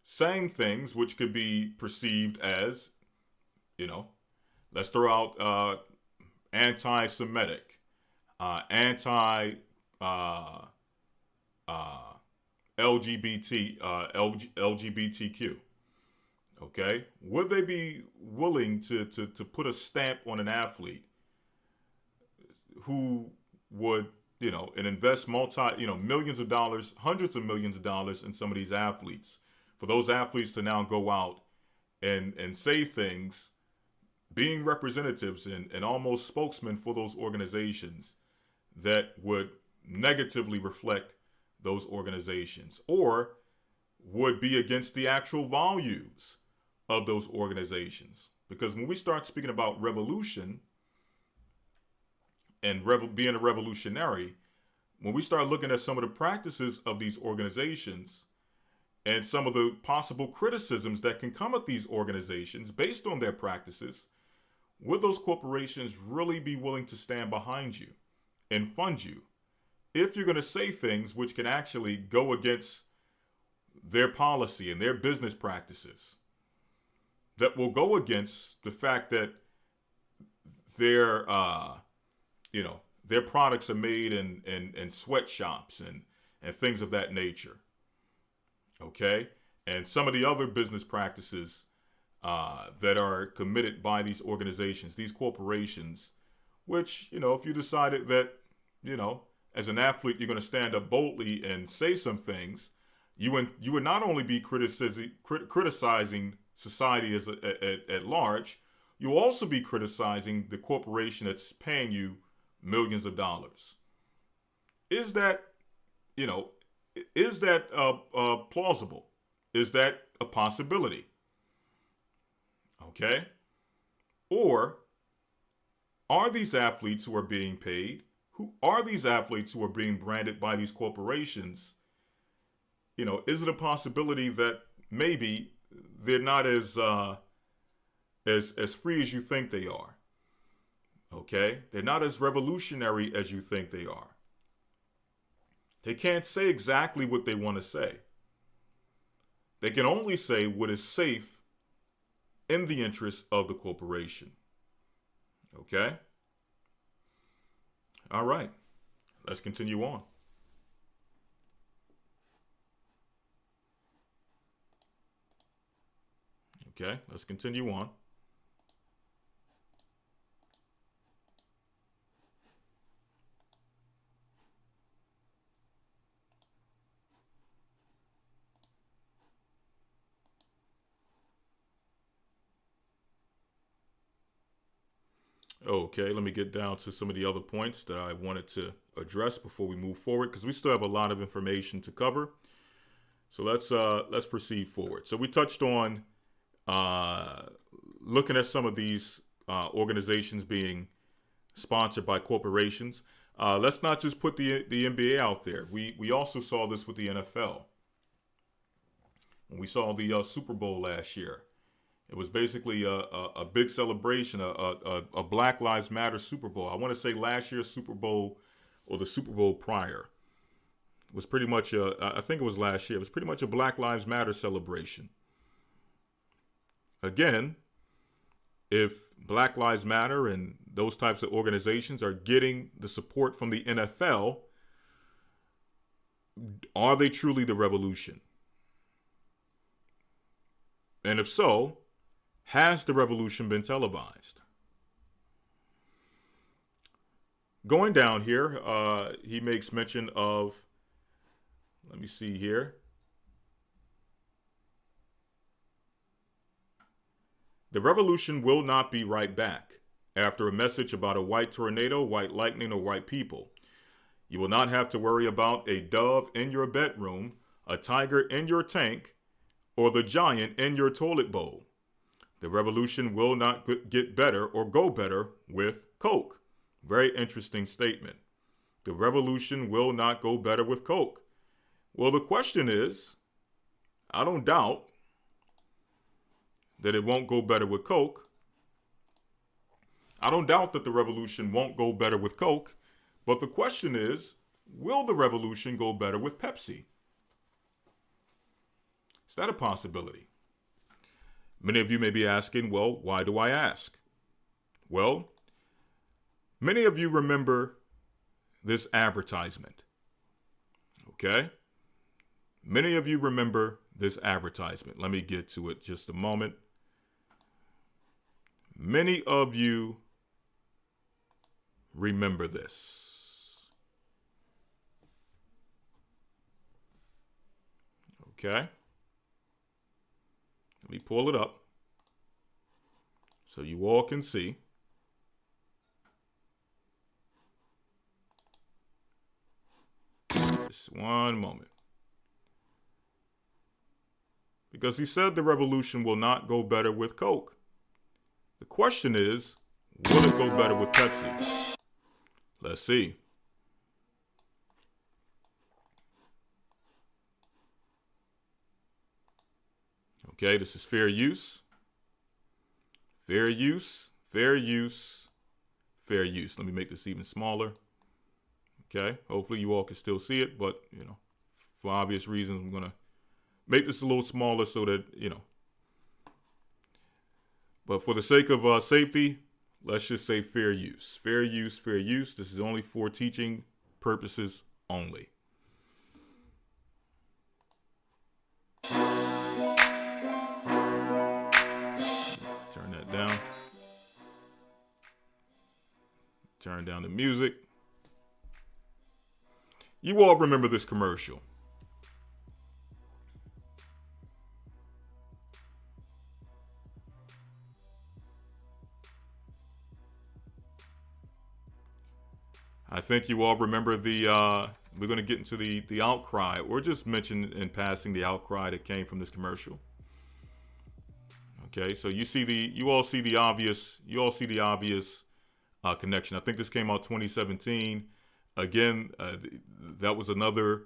saying things which could be perceived as, let's throw out anti-Semitic, anti LGBTQ. Okay, would they be willing to put a stamp on an athlete who would, and invest millions of dollars, hundreds of millions of dollars in some of these athletes, for those athletes to now go out and say things, being representatives and almost spokesmen for those organizations that would negatively reflect those organizations, or would be against the actual values of those organizations. Because when we start speaking about revolution and being a revolutionary, when we start looking at some of the practices of these organizations and some of the possible criticisms that can come at these organizations based on their practices, would those corporations really be willing to stand behind you and fund you if you're going to say things which can actually go against their policy and their business practices, that will go against the fact that their products are made in sweatshops and things of that nature? Okay, and some of the other business practices that are committed by these organizations, these corporations, which, if you decided that, as an athlete, you're going to stand up boldly and say some things, you would not only be criticizing society at large, you'll also be criticizing the corporation that's paying you millions of dollars. Is that plausible? Is that a possibility? Okay? Or are these athletes who are being paid, who are these athletes who are being branded by these corporations, is it a possibility that maybe they're not as free as you think they are? Okay? They're not as revolutionary as you think they are. They can't say exactly what they want to say. They can only say what is safe in the interest of the corporation. Okay? All right. Let's continue on. Okay, let's continue on. Okay, let me get down to some of the other points that I wanted to address before we move forward, because we still have a lot of information to cover. So let's proceed forward. So we touched on looking at some of these organizations being sponsored by corporations. Let's not just put the NBA out there. We also saw this with the NFL. When we saw the Super Bowl last year, it was basically a big celebration, a Black Lives Matter Super Bowl. I want to say last year's Super Bowl or the Super Bowl prior was pretty much I think it was last year. It was pretty much a Black Lives Matter celebration. Again, if Black Lives Matter and those types of organizations are getting the support from the NFL, are they truly the revolution? And if so, has the revolution been televised? Going down here, he makes mention of, let me see here. The revolution will not be right back after a message about a white tornado, white lightning, or white people. You will not have to worry about a dove in your bedroom, a tiger in your tank, or the giant in your toilet bowl. The revolution will not get better or go better with Coke. Very interesting statement. the revolution will not go better with Coke. Well, the question is, I don't doubt that it won't go better with Coke. I don't doubt that the revolution won't go better with Coke. But the question is, will the revolution go better with Pepsi? Is that a possibility? Many of you may be asking, well, why do I ask? Well, many of you remember this advertisement. Okay? Many of you remember this advertisement. Let me get to it just a moment. Many of you remember this. Okay? Let me pull it up so you all can see. Just one moment. Because he said the revolution will not go better with Coke. The question is, will it go better with Pepsi? Let's see. Okay, this is fair use. Fair use, fair use, fair use. Let me make this even smaller. Okay, hopefully you all can still see it, but, for obvious reasons, I'm going to make this a little smaller so that, But for the sake of safety, let's just say fair use. Fair use, fair use. This is only for teaching purposes only. Turn that down. Turn down the music. You all remember this commercial. I think you all remember we're going to get into the outcry, or just mention in passing the outcry that came from this commercial. Okay, so you all see the obvious connection. I think this came out 2017. Again, that was another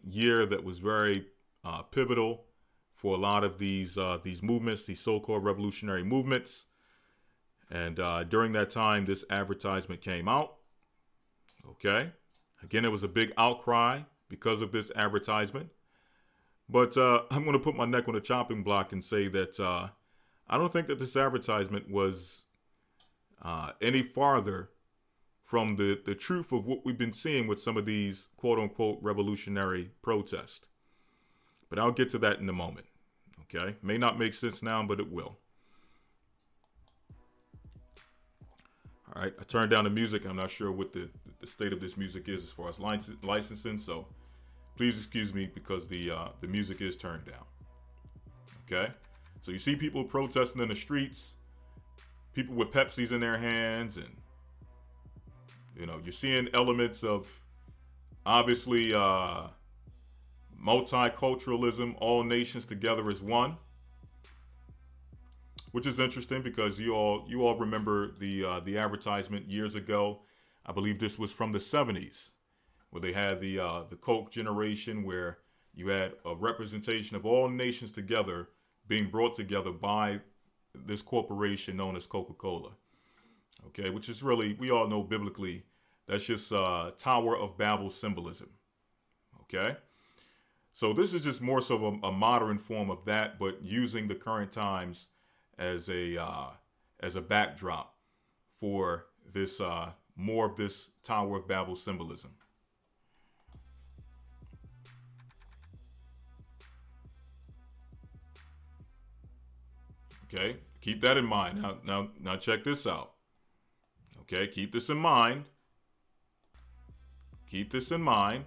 year that was very pivotal for a lot of these movements, these so-called revolutionary movements. And during that time, this advertisement came out. Okay. Again, it was a big outcry because of this advertisement. But I'm going to put my neck on the chopping block and say that I don't think that this advertisement was any farther from the truth of what we've been seeing with some of these quote-unquote revolutionary protests. But I'll get to that in a moment. Okay? May not make sense now, but it will. All right, I turned down the music. I'm not sure what the state of this music is as far as licensing, so please excuse me because the music is turned down. Okay? So you see people protesting in the streets, people with Pepsis in their hands, and you're seeing elements of obviously multiculturalism, all nations together as one, which is interesting because you all remember the advertisement years ago. I believe this was from the 70s, where they had the Coke generation, where you had a representation of all nations together being brought together by this corporation known as Coca-Cola. Okay, which is really, we all know biblically, that's just Tower of Babel symbolism. Okay, so this is just more so a modern form of that, but using the current times as a backdrop for this more of this Tower of Babel symbolism. Okay, keep that in mind. Now check this out. Okay, keep this in mind. Keep this in mind.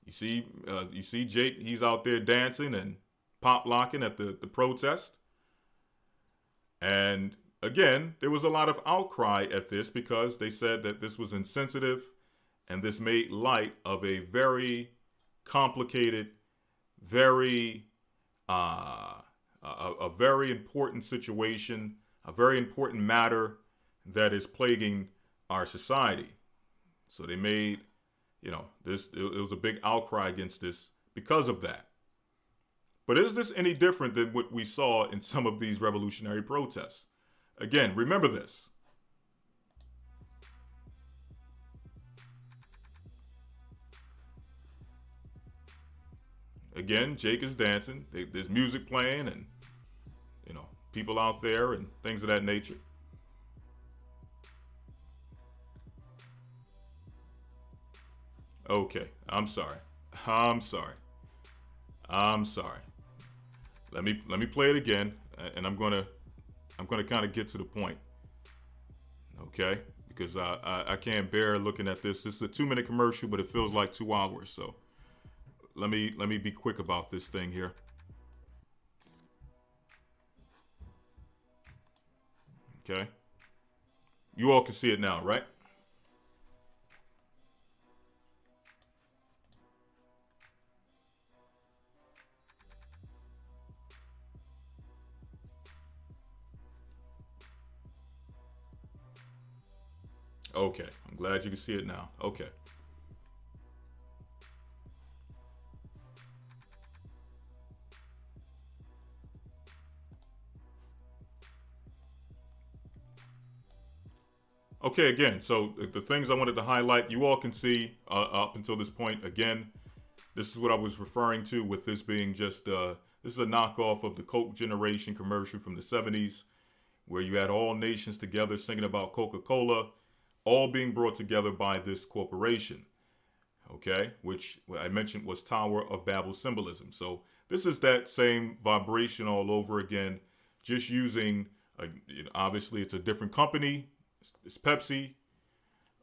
You see Jake, he's out there dancing and pop locking at the protest. And again, there was a lot of outcry at this because they said that this was insensitive and this made light of a very complicated, very a very important situation, a very important matter that is plaguing our society. So they made, it was a big outcry against this because of that. But is this any different than what we saw in some of these revolutionary protests? Again, remember this. Again, Jake is dancing. There's music playing and, people out there and things of that nature. Okay, I'm sorry. Let me play it again, and I'm gonna kind of get to the point. Okay, because I can't bear looking at this. This is a 2-minute commercial, but it feels like 2 hours. So let me be quick about this thing here. Okay, you all can see it now, right? Okay, I'm glad you can see it now. Okay. Okay, again, so the things I wanted to highlight, you all can see up until this point. Again, this is what I was referring to with this being just, this is a knockoff of the Coke Generation commercial from the 70s, where you had all nations together singing about Coca-Cola, all being brought together by this corporation, okay, which I mentioned was Tower of Babel symbolism. So this is that same vibration all over again, just using, obviously it's a different company, it's Pepsi,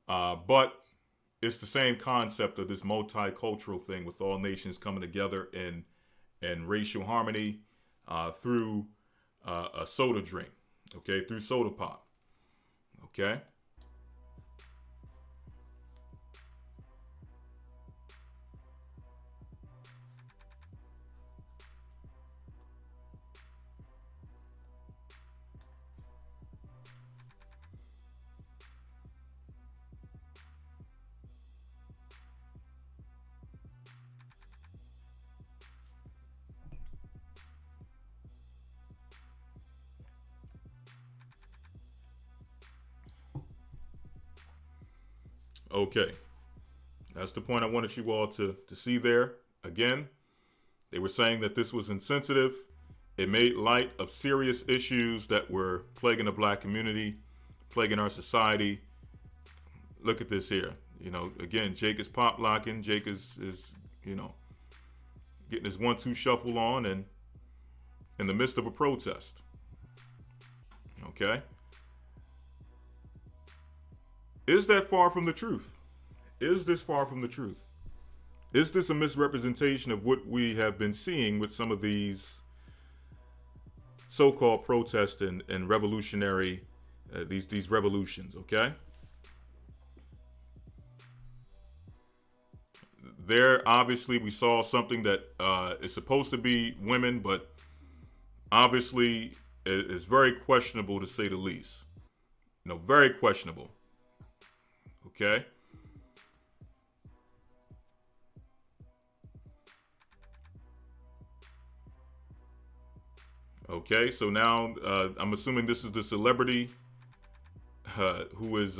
but it's the same concept of this multicultural thing with all nations coming together in racial harmony through a soda drink, okay, through soda pop, okay. Okay, that's the point I wanted you all to see there. Again, they were saying that this was insensitive. It made light of serious issues that were plaguing the black community, plaguing our society. Look at this here. Again, Jake is pop locking. Jake is getting his 1-2 shuffle on and in the midst of a protest. Okay. Is that far from the truth? Is this far from the truth? Is this a misrepresentation of what we have been seeing with some of these so-called protests and revolutionary, these revolutions, okay? There, obviously, we saw something that is supposed to be women, but obviously is very questionable to say the least. Very questionable. Okay. Okay, so now I'm assuming this is the celebrity who is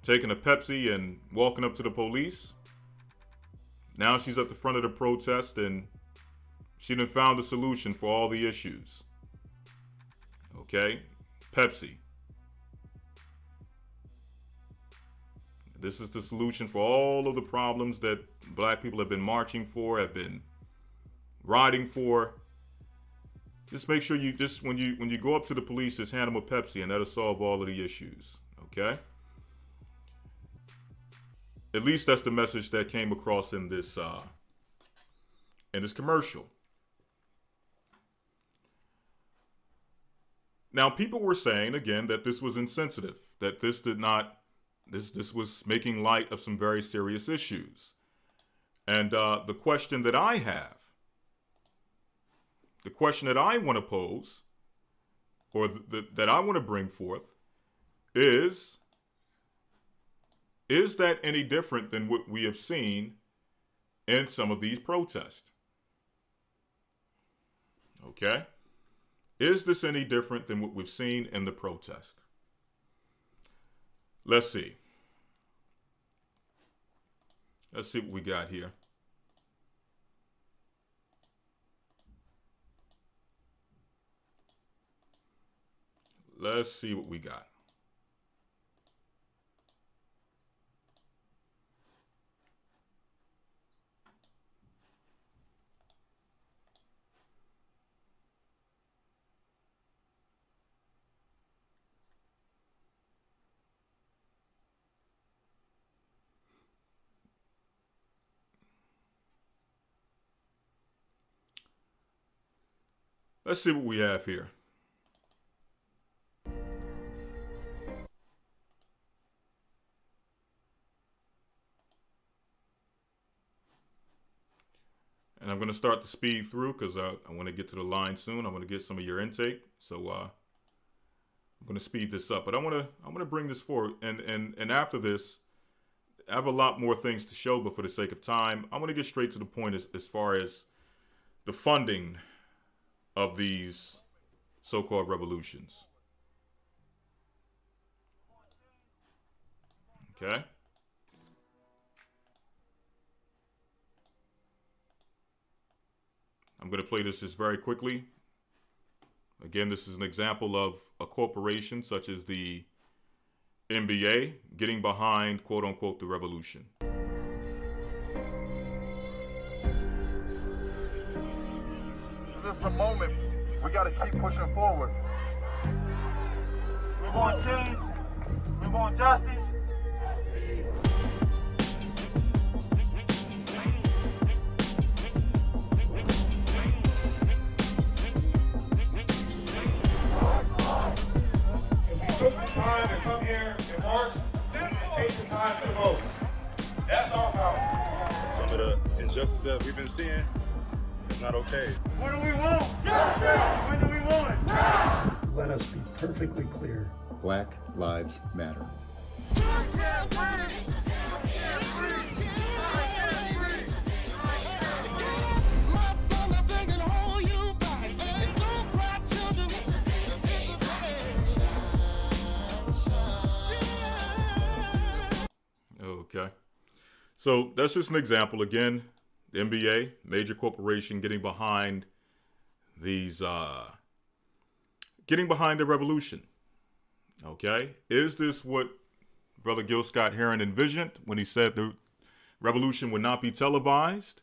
taking a Pepsi and walking up to the police. Now she's at the front of the protest and she done found a solution for all the issues. Okay, Pepsi. This is the solution for all of the problems that black people have been marching for, have been riding for. Just make sure you when you go up to the police, just hand them a Pepsi and that'll solve all of the issues. Okay? At least that's the message that came across in this commercial. Now, people were saying again that this was insensitive, that this did not. This was making light of some very serious issues. And the question that I have, the question that I want to pose, or that I want to bring forth, is Is that any different than what we have seen in some of these protests? Okay? Is this any different than what we've seen in the protest? Let's see. Let's see what we got here. Let's see what we got. Let's see what we have here. And I'm going to start to speed through because I want to get to the line soon. I want to get some of your intake. So I'm going to speed this up. But I want to bring this forward. And after this, I have a lot more things to show. But for the sake of time, I want to get straight to the point as far as the funding of these so-called revolutions. Okay. I'm going to play this just very quickly. Again, this is an example of a corporation such as the NBA getting behind, quote unquote, the revolution. This is a moment we got to keep pushing forward. We want change. We want justice. Time to come here and march, and take the time to vote. That's our power. Some of the injustice that we've been seeing is not okay. What do we want? Justice! When do we want it? Now! Let us be perfectly clear. Black Lives Matter. Okay. So that's just an example. Again, the NBA, major corporation, getting behind these, getting behind the revolution. Okay. Is this what Brother Gil Scott-Heron envisioned when he said the revolution would not be televised?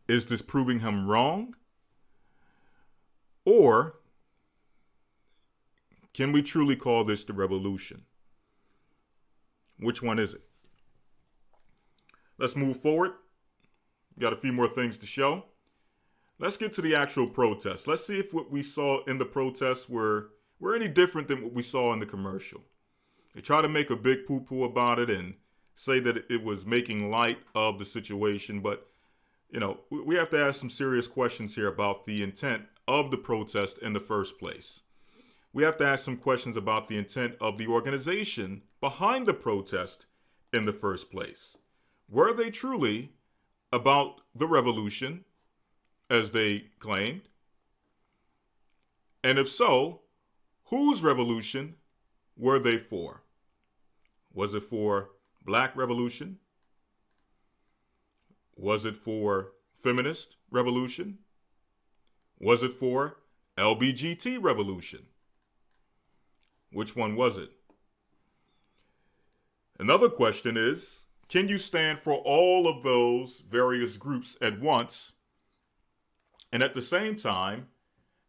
Is this proving him wrong? Or can we truly call this the revolution? Which one is it? Let's move forward. We got a few more things to show. Let's get to the actual protest. Let's see if what we saw in the protests were any different than what we saw in the commercial. They try to make a big poo-poo about it and say that it was making light of the situation. But, you know, we have to ask some serious questions here about the intent of the protest in the first place. We have to ask some questions about the intent of the organization behind the protest in the first place. Were they truly about the revolution, as they claimed? And if so, whose revolution were they for? Was it for Black revolution? Was it for feminist revolution? Was it for LGBT revolution? Which one was it? Another question is, can you stand for all of those various groups at once and at the same time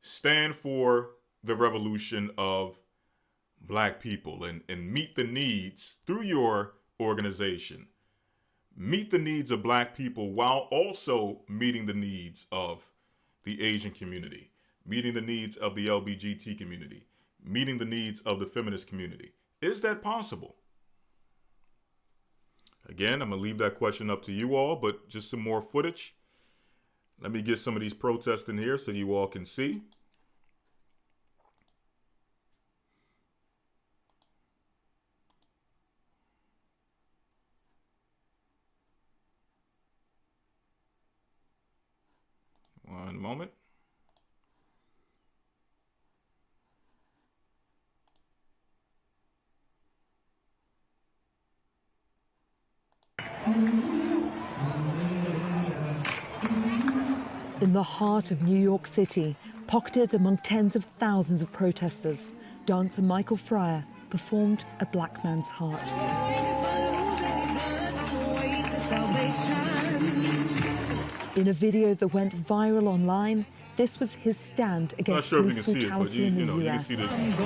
stand for the revolution of Black people and meet the needs through your organization? Meet the needs of Black people while also meeting the needs of the Asian community, meeting the needs of the LGBT community, meeting the needs of the feminist community. Is that possible? Again, I'm going to leave that question up to you all, but just some more footage. Let me get some of these protests in here so you all can see. One moment. In the heart of New York City, pocketed among tens of thousands of protesters, dancer Michael Fryer performed A Black Man's Heart. In a video that went viral online, this was his stand against police brutality in the US. You can see this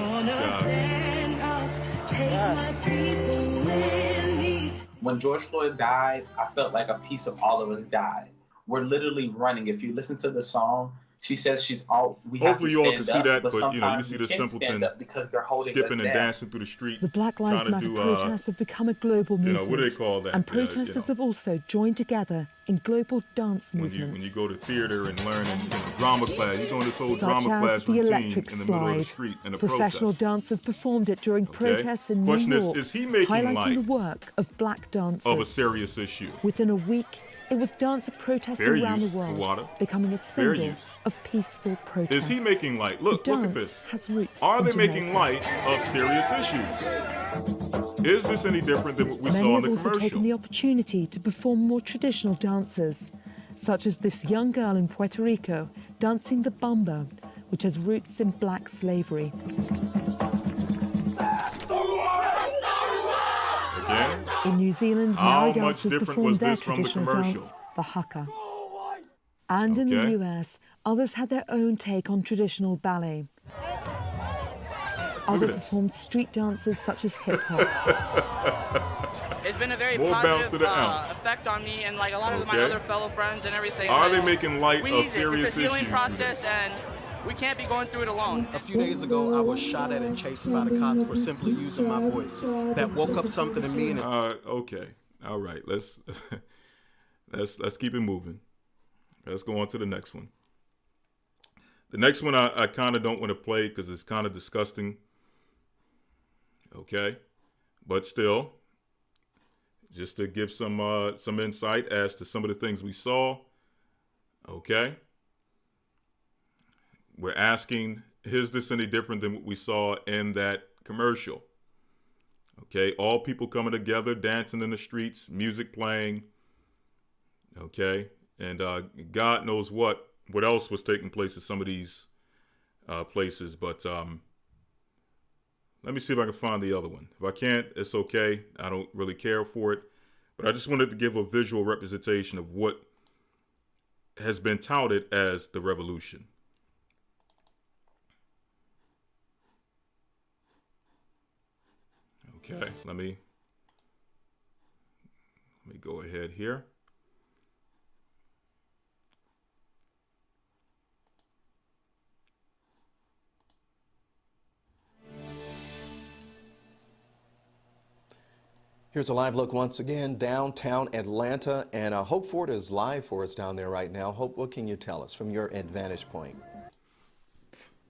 When George Floyd died, I felt like a piece of all of us died. We're literally running. If you listen to the song, she says she's all. We Hopefully you all can see that, but you know, you see the simpleton because they're holding skipping us and down. dancing through the street. The Black Lives Matter protests have become a global movement. You know, what do they call that? And protesters have also joined together in global dance movements. When you go to theater and learn in drama class, you're doing this whole Such drama as class the routine electric in the middle of the slide. street in a Professional protest. dancers performed it during protests in Question New York, is he making highlighting light the work of black dancers. of a serious issue? Within a week, it was dancer protesting Fair around use, the world, Iwata. becoming a Fair symbol use. of peaceful protest. Is he making light? Look at dance this. has roots Are in they Jamaica. making light of serious issues? Is this any different than what we Many saw in have the also taken commercial? the opportunity to perform more traditional dances, such as this young girl in Puerto Rico dancing the bamba, which has roots in black slavery. Again? In New Zealand, How Maori much dancers different performed was their this from the traditional commercial? dance, the haka. And in the Okay. US, others had their own take on traditional ballet. at Others this. performed street dances such as hip hop. It's been a very More bounce positive to the ounce. effect on me and like a lot of my Okay. other fellow friends and everything. Are Like, they making light we of need serious this. It's a healing issues process today? and we can't be going through it alone. A few days ago, I was shot at and chased by the cops for simply using my voice. That woke up something in me, and Okay. All right. Let's let's keep it moving. Let's go on to the next one. The next one I kind of don't want to play because it's kind of disgusting. Okay, but still, just to give some insight as to some of the things we saw. Okay, we're asking, is this any different than what we saw in that commercial? Okay, all people coming together, dancing in the streets, music playing. Okay, and God knows what else was taking place at some of these places. But let me see if I can find the other one. If I can't, it's okay. I don't really care for it. But I just wanted to give a visual representation of what has been touted as the revolution. Okay, let me go ahead here. Here's a live look once again, downtown Atlanta, and Hope Ford is live for us down there right now. Hope, what can you tell us from your vantage point?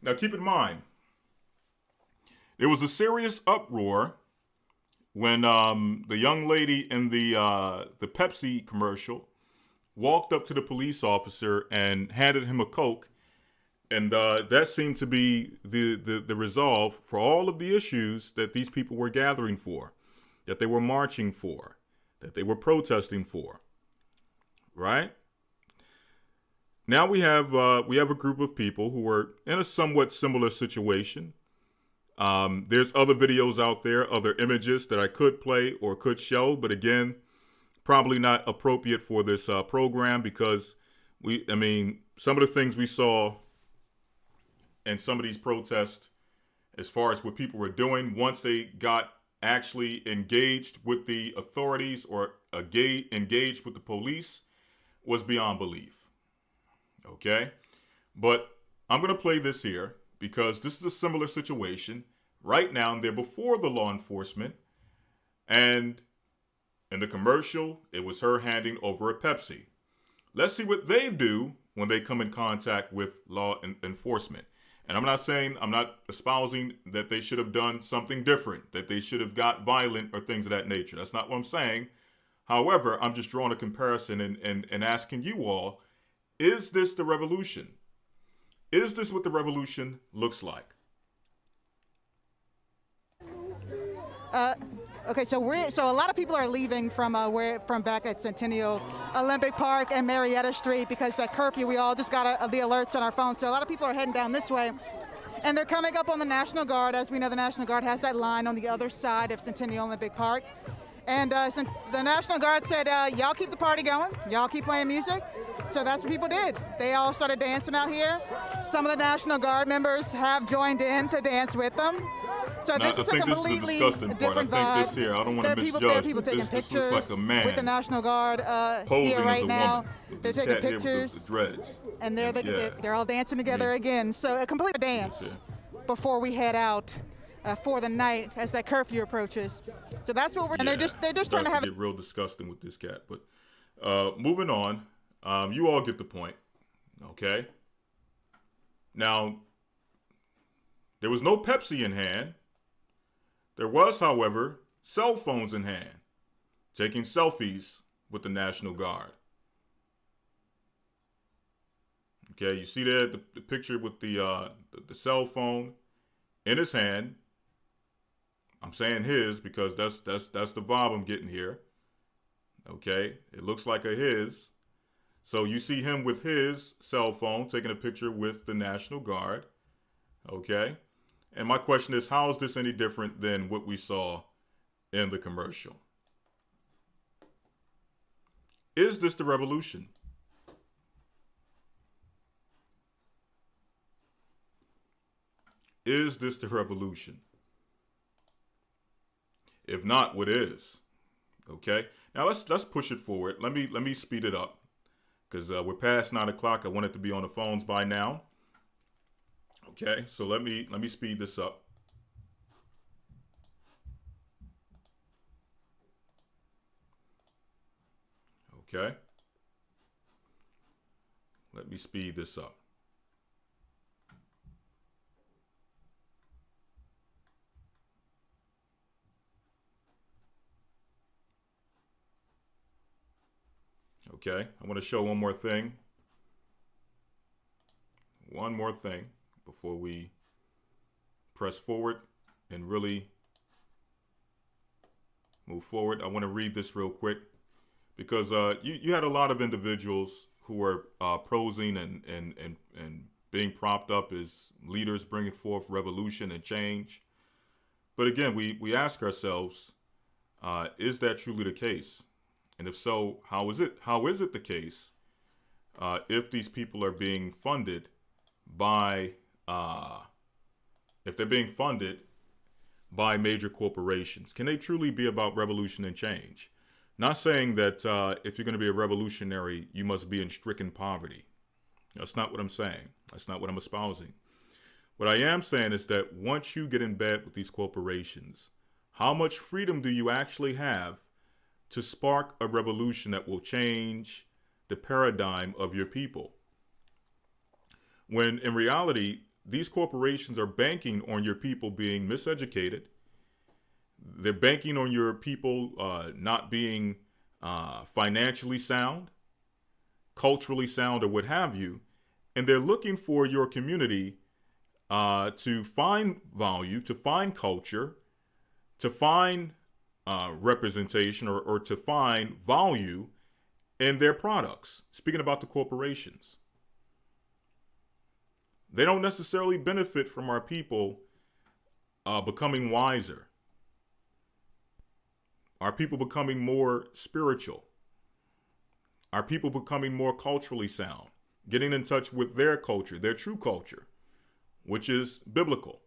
Now keep in mind, there was a serious uproar when the young lady in the Pepsi commercial walked up to the police officer and handed him a Coke, and that seemed to be the resolve for all of the issues that these people were gathering for, that they were marching for, that they were protesting for, right? Now we have a group of people who were in a somewhat similar situation. There's other videos out there, other images that I could play or could show, but again, probably not appropriate for this program because some of the things we saw in some of these protests, as far as what people were doing once they got actually engaged with the authorities or engaged with the police, was beyond belief. Okay? But I'm going to play this here because this is a similar situation. Right now, they're before the law enforcement, and in the commercial, it was her handing over a Pepsi. Let's see what they do when they come in contact with law enforcement. And I'm not espousing that they should have done something different, that they should have got violent or things of that nature. That's not what I'm saying. However, I'm just drawing a comparison and asking you all, Is this the revolution? Is this what the revolution looks like? Okay, so a lot of people are leaving from back at Centennial Olympic Park and Marietta Street because that curfew. We all just got the alerts on our phone. So a lot of people are heading down this way, and they're coming up on the National Guard. As we know, the National Guard has that line on the other side of Centennial Olympic Park, and the National Guard said, "Y'all keep the party going. Y'all keep playing music." So that's what people did. They all started dancing out here. Some of the National Guard members have joined in to dance with them. So Now, this is a completely different vibe. I think this here, I don't want to misjudge. There are people taking this pictures looks like a man with the National Guard posing here as right a now. woman. They're taking pictures. With the dreads. And they're all dancing together again. So a complete dance before we head out for the night as that curfew approaches. So that's what we're. And they're just trying to have. Get real disgusting with this cat, but moving on. You all get the point, okay? Now, there was no Pepsi in hand. There was, however, cell phones in hand, taking selfies with the National Guard. Okay, you see there the picture with the cell phone in his hand. I'm saying his because that's the vibe I'm getting here. Okay, it looks like a his. So you see him with his cell phone taking a picture with the National Guard. Okay, and my question is, how is this any different than what we saw in the commercial? Is this the revolution? Is this the revolution? If not, what is? Okay. Now let's push it forward. Let me speed it up because we're past 9 o'clock. I want it to be on the phones by now. Okay. So let me speed this up. Okay. Let me speed this up. Okay, I want to show one more thing. One more thing before we press forward and really move forward. I want to read this real quick because you had a lot of individuals who were prosing and being propped up as leaders bringing forth revolution and change. But again, we ask ourselves, is that truly the case? And if so, how is it? How is it the case if these people are being funded by, if they're being funded by major corporations? Can they truly be about revolution and change? Not saying that if you're going to be a revolutionary, you must be in stricken poverty. That's not what I'm saying. That's not what I'm espousing. What I am saying is that once you get in bed with these corporations, how much freedom do you actually have to spark a revolution that will change the paradigm of your people? When in reality, these corporations are banking on your people being miseducated. They're banking on your people not being financially sound, culturally sound, or what have you. And they're looking for your community to find value, to find culture, to find representation or to find value in their products. Speaking about the corporations, they don't necessarily benefit from our people becoming wiser, our people becoming more spiritual, our people becoming more culturally sound, getting in touch with their culture, their true culture, which is biblical.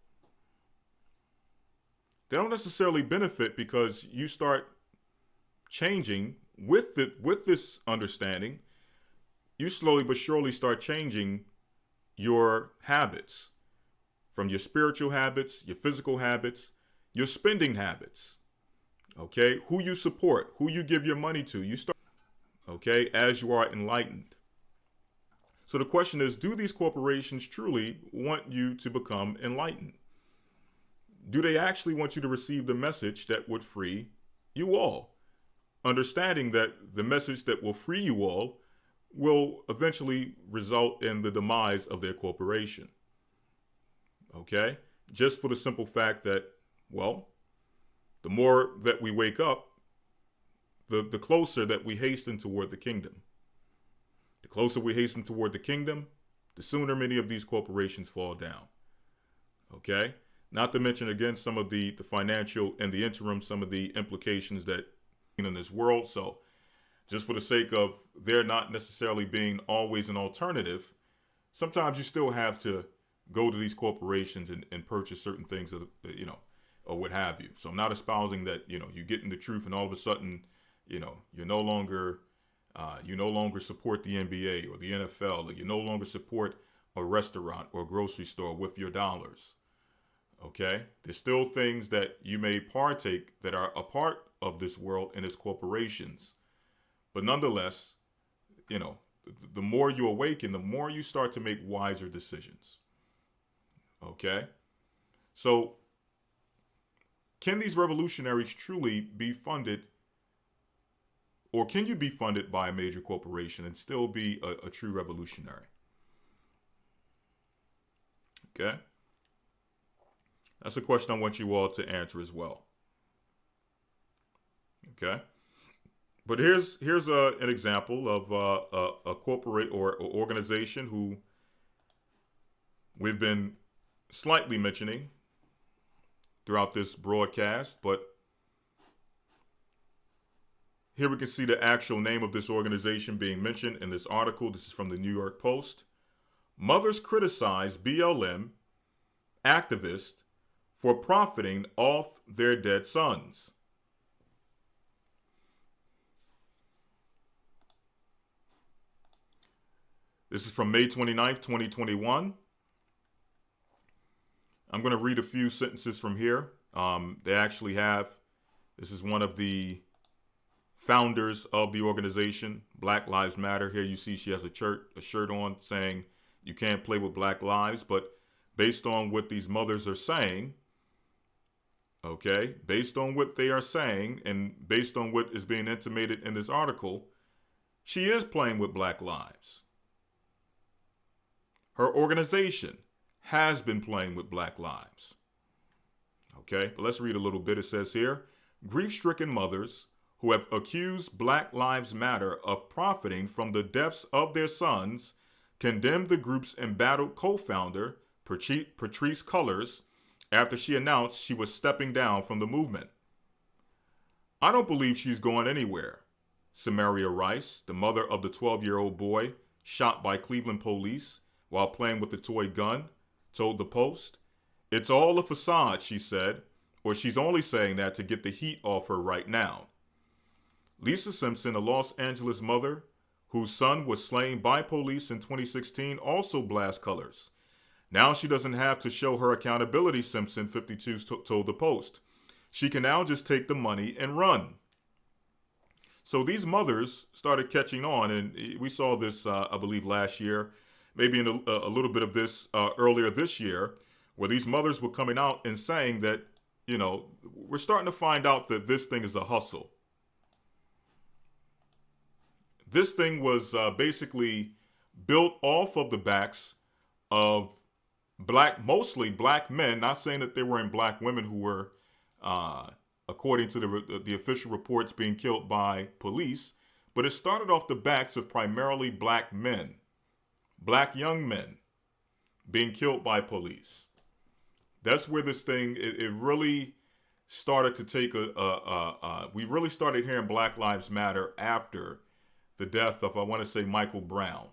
They don't necessarily benefit because you start changing with this understanding. You slowly but surely start changing your habits, from your spiritual habits, your physical habits, your spending habits. Okay, who you support, who you give your money to, you start. Okay, as you are enlightened. So the question is, do these corporations truly want you to become enlightened? Do they actually want you to receive the message that would free you all? Understanding that the message that will free you all will eventually result in the demise of their corporation. Okay? Just for the simple fact that, well, the more that we wake up, the closer that we hasten toward the kingdom. The closer we hasten toward the kingdom, the sooner many of these corporations fall down. Okay? Not to mention, again, some of the financial, in the interim, some of the implications that in this world. So just for the sake of there not necessarily being always an alternative, sometimes you still have to go to these corporations and purchase certain things that, or what have you. So I'm not espousing that, you get in the truth and all of a sudden, you no longer support the NBA or the NFL, or you no longer support a restaurant or a grocery store with your dollars. Okay? There's still things that you may partake that are a part of this world and its corporations. But nonetheless, the more you awaken, the more you start to make wiser decisions. Okay? So, can these revolutionaries truly be funded, or can you be funded by a major corporation and still be a true revolutionary? Okay? That's a question I want you all to answer as well. Okay? But here's an example of a corporate or organization who we've been slightly mentioning throughout this broadcast, but here we can see the actual name of this organization being mentioned in this article. This is from the New York Post. Mothers criticize BLM activists for profiting off their dead sons. This is from May 29th, 2021. I'm going to read a few sentences from here. They actually have, this is one of the founders of the organization, Black Lives Matter. Here you see she has a shirt on saying you can't play with Black lives. But based on what these mothers are saying, okay, based on what they are saying and based on what is being intimated in this article, she is playing with Black lives. Her organization has been playing with Black lives. Okay, but let's read a little bit. It says here, grief-stricken mothers who have accused Black Lives Matter of profiting from the deaths of their sons condemned the group's embattled co-founder, Patrisse Cullors, after she announced she was stepping down from the movement. I don't believe she's going anywhere, Samaria Rice, the mother of the 12-year-old boy shot by Cleveland police while playing with a toy gun, told the Post. It's all a facade, she said, or she's only saying that to get the heat off her right now. Lisa Simpson, a Los Angeles mother whose son was slain by police in 2016, also blast colors. Now she doesn't have to show her accountability, Simpson, 52, told the Post. She can now just take the money and run. So these mothers started catching on, and we saw this, I believe, last year, maybe in a little bit of this earlier this year, where these mothers were coming out and saying that, we're starting to find out that this thing is a hustle. This thing was basically built off of the backs of mostly black men, not saying that there weren't black women who were, according to the official reports, being killed by police, but it started off the backs of primarily black men, black young men being killed by police. That's where this thing, it really started to take we really started hearing Black Lives Matter after the death of, I want to say, Michael Brown,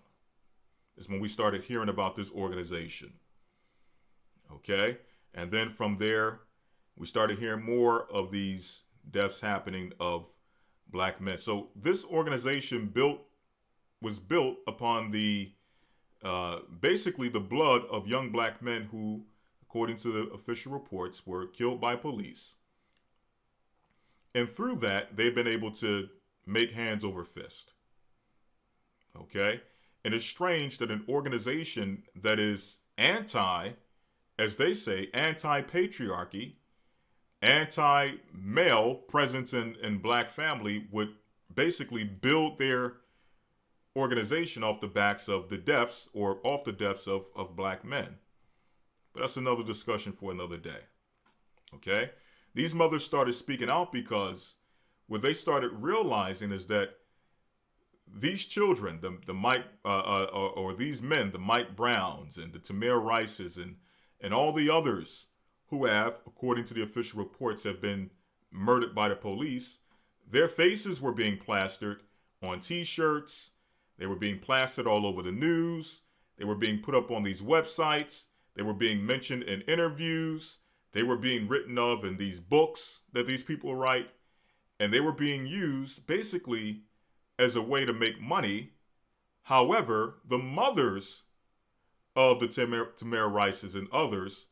is when we started hearing about this organization. Okay? And then from there, we started hearing more of these deaths happening of black men. So this organization was built upon the basically the blood of young black men who, according to the official reports, were killed by police. And through that, they've been able to make hands over fist. Okay? And it's strange that an organization that is as they say, anti-patriarchy, anti-male presence in black family would basically build their organization off the backs of the deaths or off the deaths of black men. But that's another discussion for another day. Okay? These mothers started speaking out because what they started realizing is that these children, the Mike, or these men, the Mike Browns and the Tamir Rices and all the others who have, according to the official reports, have been murdered by the police, their faces were being plastered on T-shirts. They were being plastered all over the news. They were being put up on these websites. They were being mentioned in interviews. They were being written of in these books that these people write. And they were being used basically as a way to make money. However, the mothers of the Tamir Rices and others,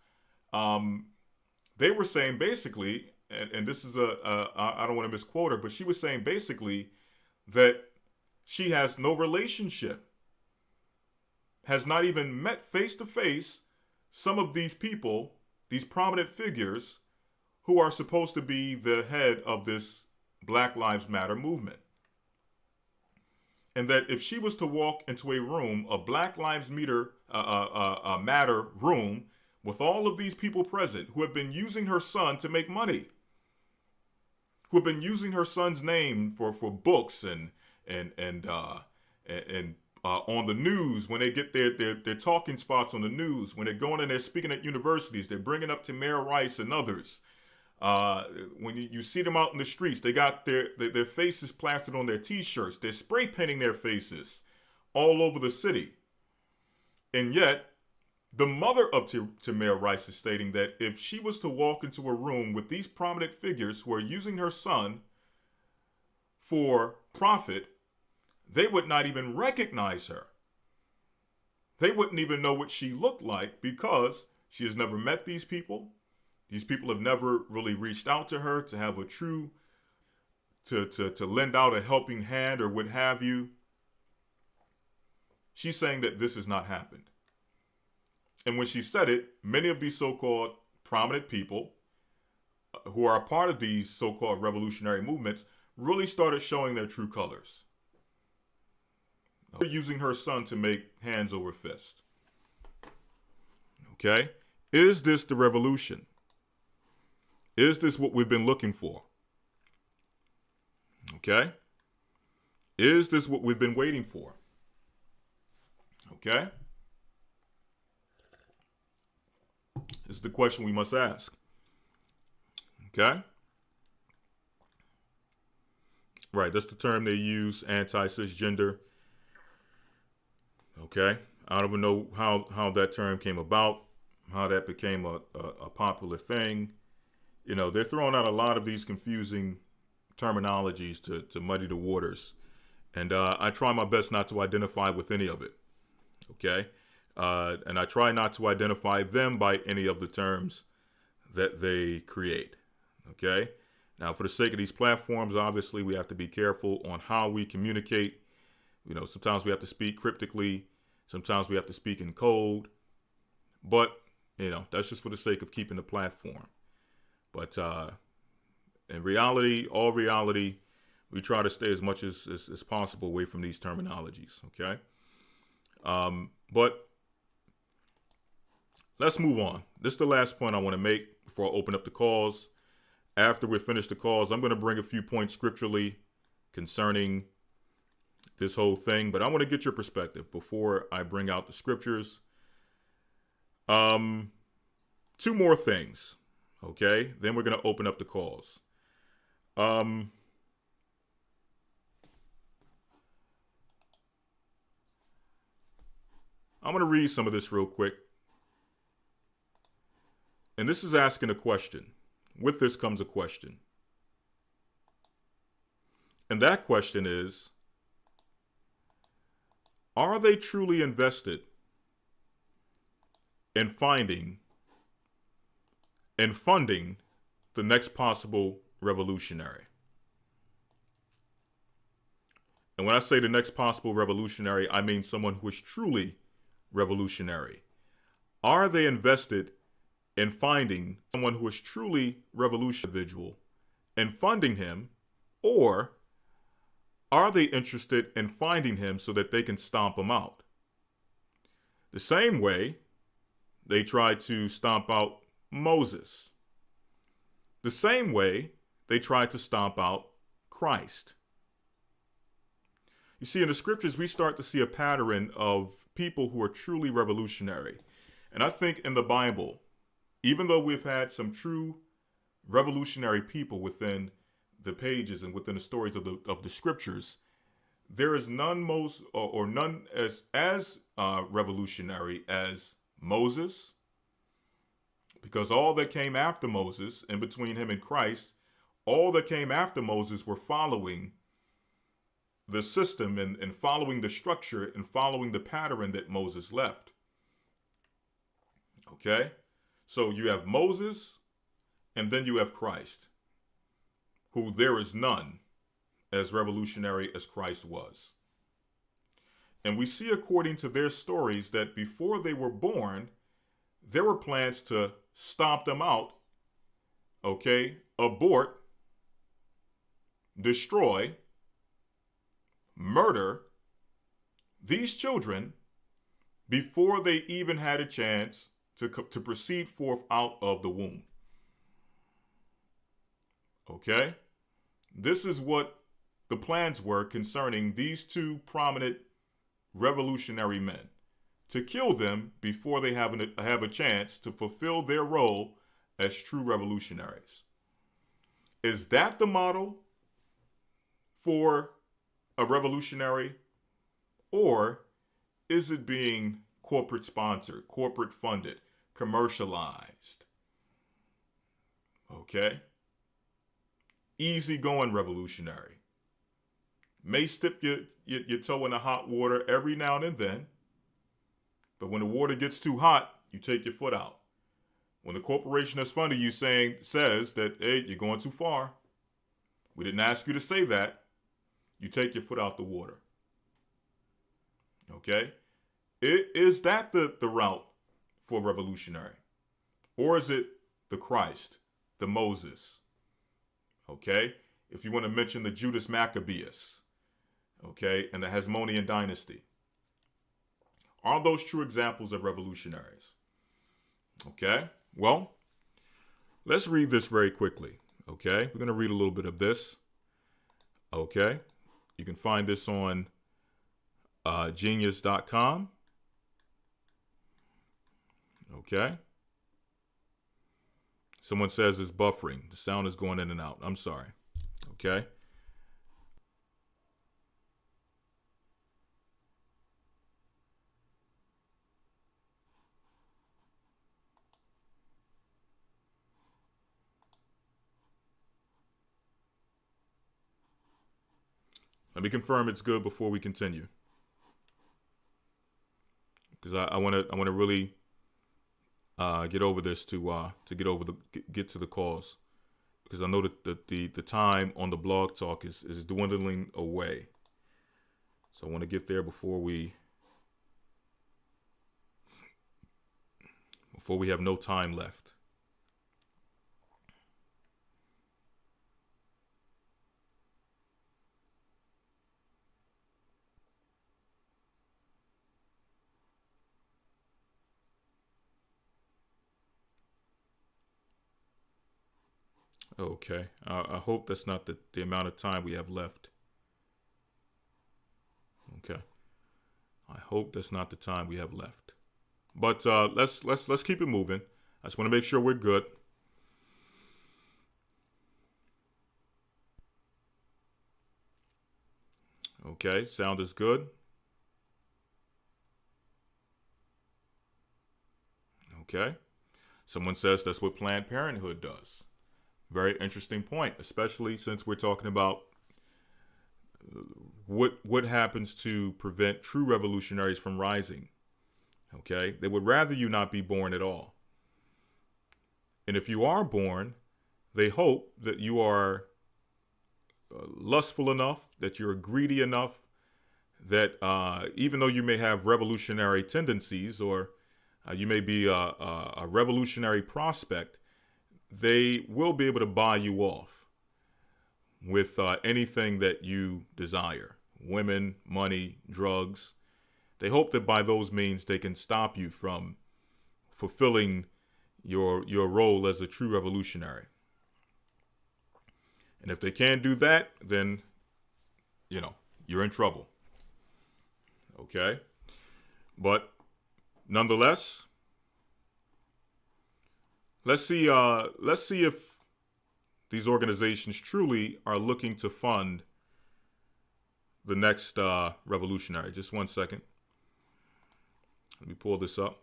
they were saying basically, and this is I don't want to misquote her, but she was saying basically that she has no relationship, has not even met face to face some of these people, these prominent figures who are supposed to be the head of this Black Lives Matter movement. And that if she was to walk into a room, a Black Lives Matter room, with all of these people present who have been using her son to make money, who have been using her son's name for books and on the news, when they get their talking spots on the news, when they're going and they're speaking at universities, they're bringing up Tamir Rice and others. When you see them out in the streets, they got their faces plastered on their T-shirts. They're spray painting their faces all over the city. And yet, the mother of Tamir Rice is stating that if she was to walk into a room with these prominent figures who are using her son for profit, they would not even recognize her. They wouldn't even know what she looked like because she has never met these people. These people have never really reached out to her to have a true, to lend out a helping hand or what have you. She's saying that this has not happened. And when she said it, many of these so-called prominent people who are a part of these so-called revolutionary movements really started showing their true colors. They're using her son to make hands over fist. Okay? Is this the revolution? Is this what we've been looking for? Okay? Is this what we've been waiting for? Okay? This is the question we must ask. Okay? Right, that's the term they use, anti-cisgender. Okay? I don't even know how that term came about, how that became a popular thing. You know, they're throwing out a lot of these confusing terminologies to muddy the waters. And I try my best not to identify with any of it. Okay? And I try not to identify them by any of the terms that they create. Okay? Now, for the sake of these platforms, obviously, we have to be careful on how we communicate. You know, sometimes we have to speak cryptically. Sometimes we have to speak in code. But, you know, that's just for the sake of keeping the platform. But in reality, all reality, we try to stay as much as possible away from these terminologies, okay? But let's move on. This is the last point I want to make before I open up the calls. After we finish the calls, I'm going to bring a few points scripturally concerning this whole thing, but I want to get your perspective before I bring out the scriptures. Two more things. Okay, then we're going to open up the calls. I'm going to read some of this real quick. And this is asking a question. With this comes a question. And that question is, are they truly invested in finding and funding the next possible revolutionary? And when I say the next possible revolutionary, I mean someone who is truly revolutionary. Are they invested in finding someone who is truly revolutionary individual and funding him, or are they interested in finding him so that they can stomp him out? The same way they tried to stomp out Moses. The same way they tried to stomp out Christ. You see, in the scriptures, we start to see a pattern of people who are truly revolutionary. And I think in the Bible, even though we've had some true revolutionary people within the pages and within the stories of the scriptures, there is none none as revolutionary as Moses, because all that came after Moses, in between him and Christ, all that came after Moses were following the system and following the structure and following the pattern that Moses left. Okay? So you have Moses, and then you have Christ, who there is none as revolutionary as Christ was. And we see, according to their stories, that before they were born, there were plans to stomp them out, okay, abort, destroy, murder these children before they even had a chance to proceed forth out of the womb. Okay? This is what the plans were concerning these two prominent revolutionary men, to kill them before they have a chance to fulfill their role as true revolutionaries. Is that the model for a revolutionary? Or is it being corporate sponsored, corporate funded, commercialized? Okay? Easygoing revolutionary. May dip your toe in the hot water every now and then, but when the water gets too hot, you take your foot out. When the corporation that's funding you says that, hey, you're going too far, we didn't ask you to say that, you take your foot out the water. Okay? Is that the route for revolutionary? Or is it the Christ, the Moses? Okay? If you want to mention the Judas Maccabeus, okay, and the Hasmonean dynasty. Are those true examples of revolutionaries? Okay? Well, let's read this very quickly. Okay? We're going to read a little bit of this. Okay? You can find this on genius.com. Okay? Someone says it's buffering. The sound is going in and out. I'm sorry. Okay? Let me confirm it's good before we continue, because I want to really get over this to get to the cause, because I know that the time on the blog talk is dwindling away. So I want to get there before we have no time left. Okay, I hope that's not the amount of time we have left. Okay, I hope that's not the time we have left. But let's keep it moving. I just want to make sure we're good. Okay, sound is good. Okay, someone says that's what Planned Parenthood does. Very interesting point, especially since we're talking about what happens to prevent true revolutionaries from rising. Okay, they would rather you not be born at all. And if you are born, they hope that you are lustful enough, that you're greedy enough, that even though you may have revolutionary tendencies, or you may be a revolutionary prospect, they will be able to buy you off with anything that you desire. Women, money, drugs. They hope that by those means they can stop you from fulfilling your role as a true revolutionary. And if they can't do that, then, you're in trouble. Okay? But nonetheless, let's see if these organizations truly are looking to fund the next revolutionary. Just 1 second. Let me pull this up.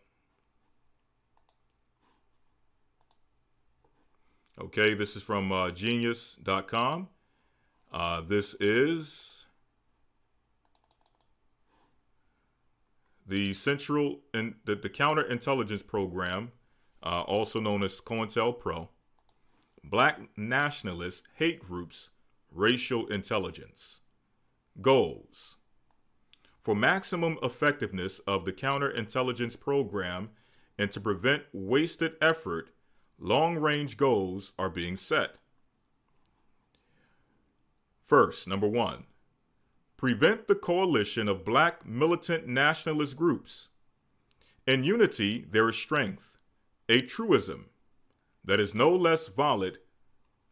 Okay, this is from genius.com. This is the the Counterintelligence Program, also known as COINTELPRO. Black nationalist hate groups, racial intelligence. Goals. For maximum effectiveness of the counterintelligence program and to prevent wasted effort, long-range goals are being set. First, number 1, prevent the coalition of black militant nationalist groups. In unity, there is strength, a truism that is no less valid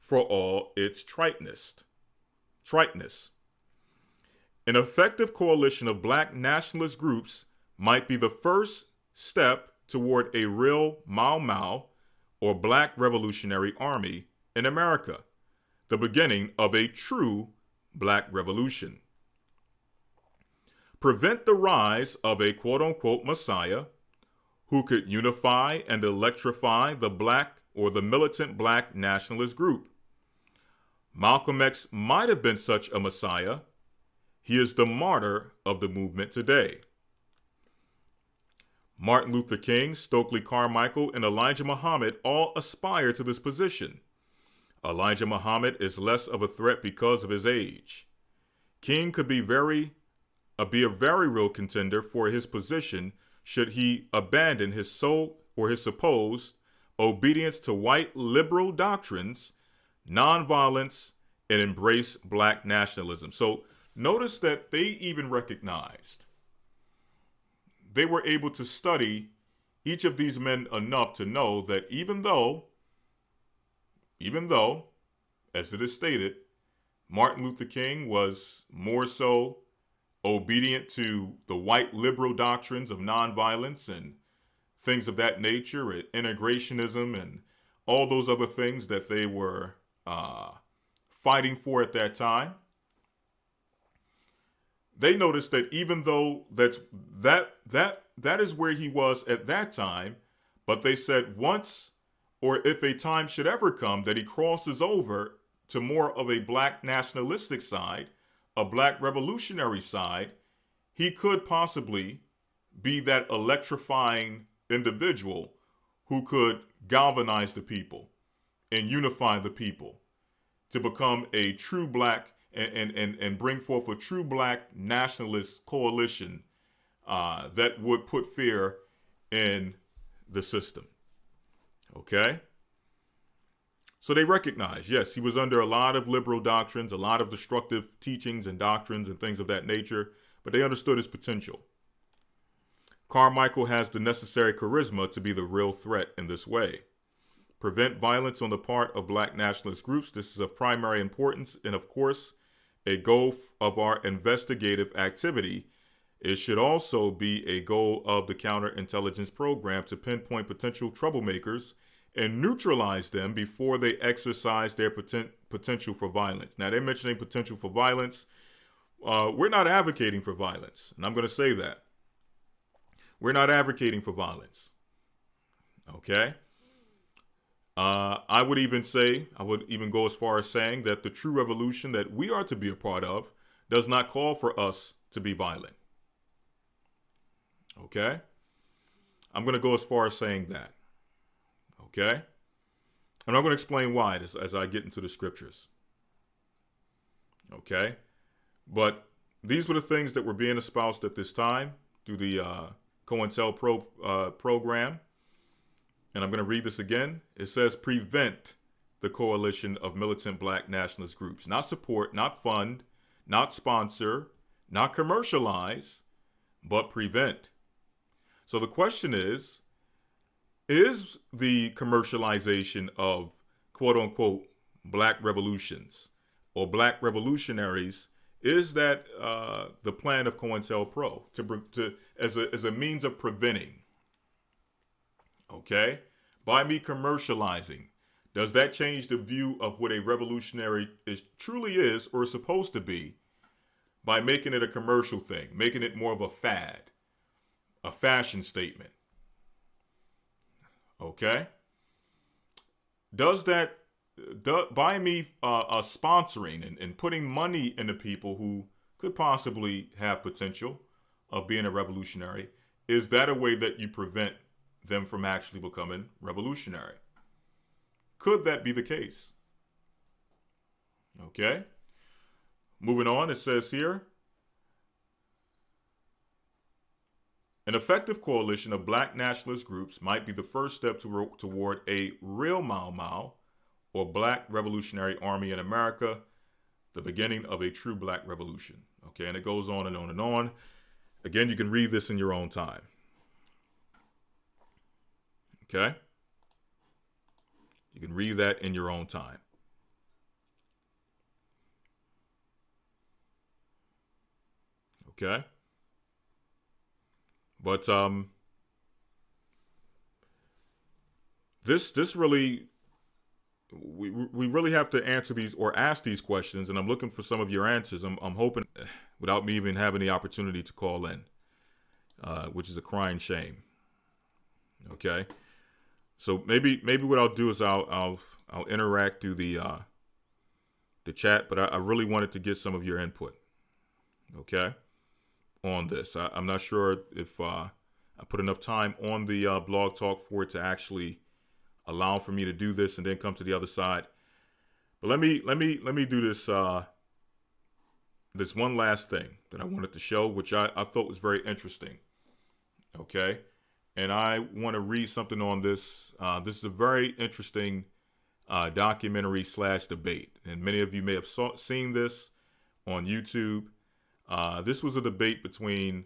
for all its triteness. An effective coalition of black nationalist groups might be the first step toward a real Mau Mau or Black Revolutionary Army in America, the beginning of a true Black Revolution. Prevent the rise of a quote-unquote messiah who could unify and electrify the black or the militant black nationalist group. Malcolm X might have been such a messiah. He is the martyr of the movement today. Martin Luther King, Stokely Carmichael, and Elijah Muhammad all aspire to this position. Elijah Muhammad is less of a threat because of his age. King could be a very real contender for his position should he abandon his supposed obedience to white liberal doctrines, nonviolence, and embrace black nationalism. So notice that they even recognized, they were able to study each of these men enough to know that even though, as it is stated, Martin Luther King was more so obedient to the white liberal doctrines of nonviolence and things of that nature, and integrationism and all those other things that they were fighting for at that time. They noticed that even though that is where he was at that time, but they said once, or if a time should ever come that he crosses over to more of a black nationalistic side, a black revolutionary side, he could possibly be that electrifying individual who could galvanize the people and unify the people to become a true black and bring forth a true black nationalist coalition that would put fear in the system. Okay? So they recognize, yes, he was under a lot of liberal doctrines, a lot of destructive teachings and doctrines and things of that nature, but they understood his potential. Carmichael has the necessary charisma to be the real threat in this way. Prevent violence on the part of black nationalist groups. This is of primary importance, and of course, a goal of our investigative activity. It should also be a goal of the counterintelligence program to pinpoint potential troublemakers and neutralize them before they exercise their potential for violence. Now, they're mentioning potential for violence. We're not advocating for violence, and I'm going to say that. We're not advocating for violence. Okay? I would even go as far as saying that the true revolution that we are to be a part of does not call for us to be violent. Okay? I'm going to go as far as saying that. Okay? And I'm going to explain why as I get into the scriptures. Okay? But these were the things that were being espoused at this time through the COINTELPRO program. And I'm going to read this again. It says, prevent the coalition of militant black nationalist groups. Not support, not fund, not sponsor, not commercialize, but prevent. So the question is the commercialization of quote unquote black revolutions or black revolutionaries, is that the plan of COINTELPRO as a means of preventing? Okay? By me commercializing, does that change the view of what a revolutionary truly is or is supposed to be by making it a commercial thing, making it more of a fad, a fashion statement? Okay? Does that, by me sponsoring and putting money into people who could possibly have potential of being a revolutionary, is that a way that you prevent them from actually becoming revolutionary? Could that be the case? Okay. Moving on, it says here, an effective coalition of black nationalist groups might be the first step toward a real Mau Mau or Black Revolutionary Army in America, the beginning of a true black revolution. Okay, and it goes on and on and on. Again, you can read this in your own time. Okay? You can read that in your own time. Okay? But this really, we really have to answer these or ask these questions, and I'm looking for some of your answers. I'm hoping, without me even having the opportunity to call in, which is a crying shame. Okay? So maybe what I'll do is I'll interact through the chat, but I really wanted to get some of your input, okay, on this. I'm not sure if I put enough time on the blog talk for it to actually allow for me to do this and then come to the other side. But let me do this this one last thing that I wanted to show, which I thought was very interesting. Okay. And I want to read something on this. This is a very interesting documentary / debate. And many of you may have seen this on YouTube. This was a debate between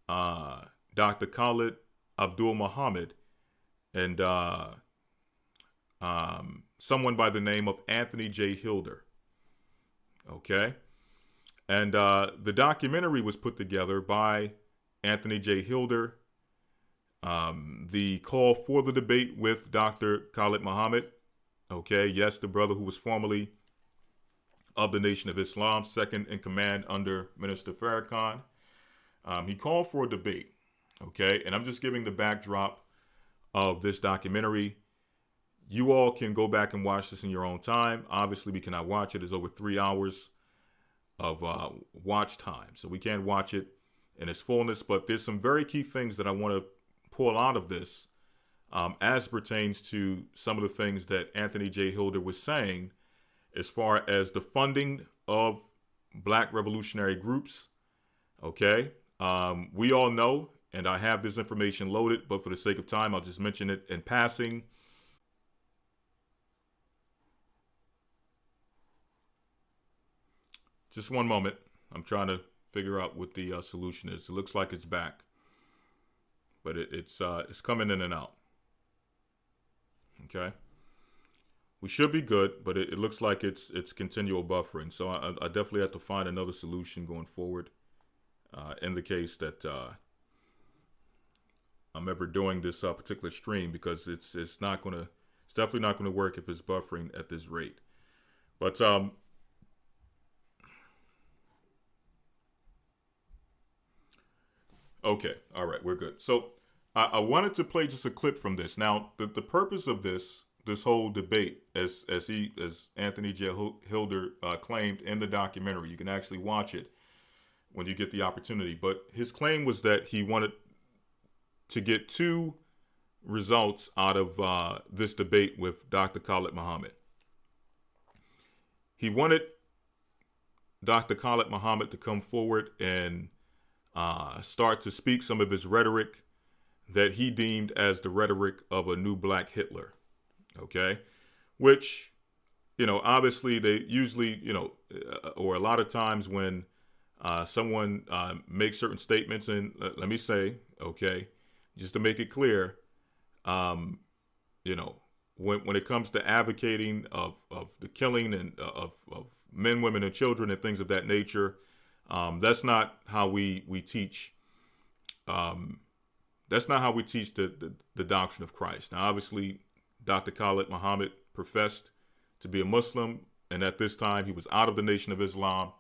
Dr. Khalid Abdul Muhammad and someone by the name of Anthony J. Hilder. Okay. And the documentary was put together by Anthony J. Hilder. The call for the debate with Dr. Khalid Muhammad, okay, yes, the brother who was formerly of the Nation of Islam, second in command under Minister Farrakhan. He called for a debate, okay, and I'm just giving the backdrop of this documentary. You all can go back and watch this in your own time. Obviously, we cannot watch it. It's over 3 hours of watch time, so we can't watch it in its fullness, but there's some very key things that I want to pull out of this as pertains to some of the things that Anthony J. Hilder was saying as far as the funding of black revolutionary groups. Okay. We all know, and I have this information loaded, but for the sake of time, I'll just mention it in passing. Just one moment. I'm trying to figure out what the solution is. It looks like it's back. But it's coming in and out. Okay. We should be good, but it looks like it's continual buffering. So I definitely have to find another solution going forward. In the case that I'm ever doing this particular stream, because it's definitely not gonna work if it's buffering at this rate. But okay, all right, we're good. So I wanted to play just a clip from this. Now, the purpose of this whole debate, as Anthony J. Hilder claimed in the documentary, you can actually watch it when you get the opportunity. But his claim was that he wanted to get two results out of this debate with Dr. Khalid Muhammad. He wanted Dr. Khalid Muhammad to come forward and start to speak some of his rhetoric that he deemed as the rhetoric of a new black Hitler, okay? Which obviously they usually, or a lot of times when someone makes certain statements, and let me say, okay, just to make it clear, when it comes to advocating of the killing and of men, women, and children and things of that nature, that's not how we teach. That's not how we teach the doctrine of Christ. Now, obviously, Dr. Khalid Muhammad professed to be a Muslim, and at this time he was out of the Nation of Islam,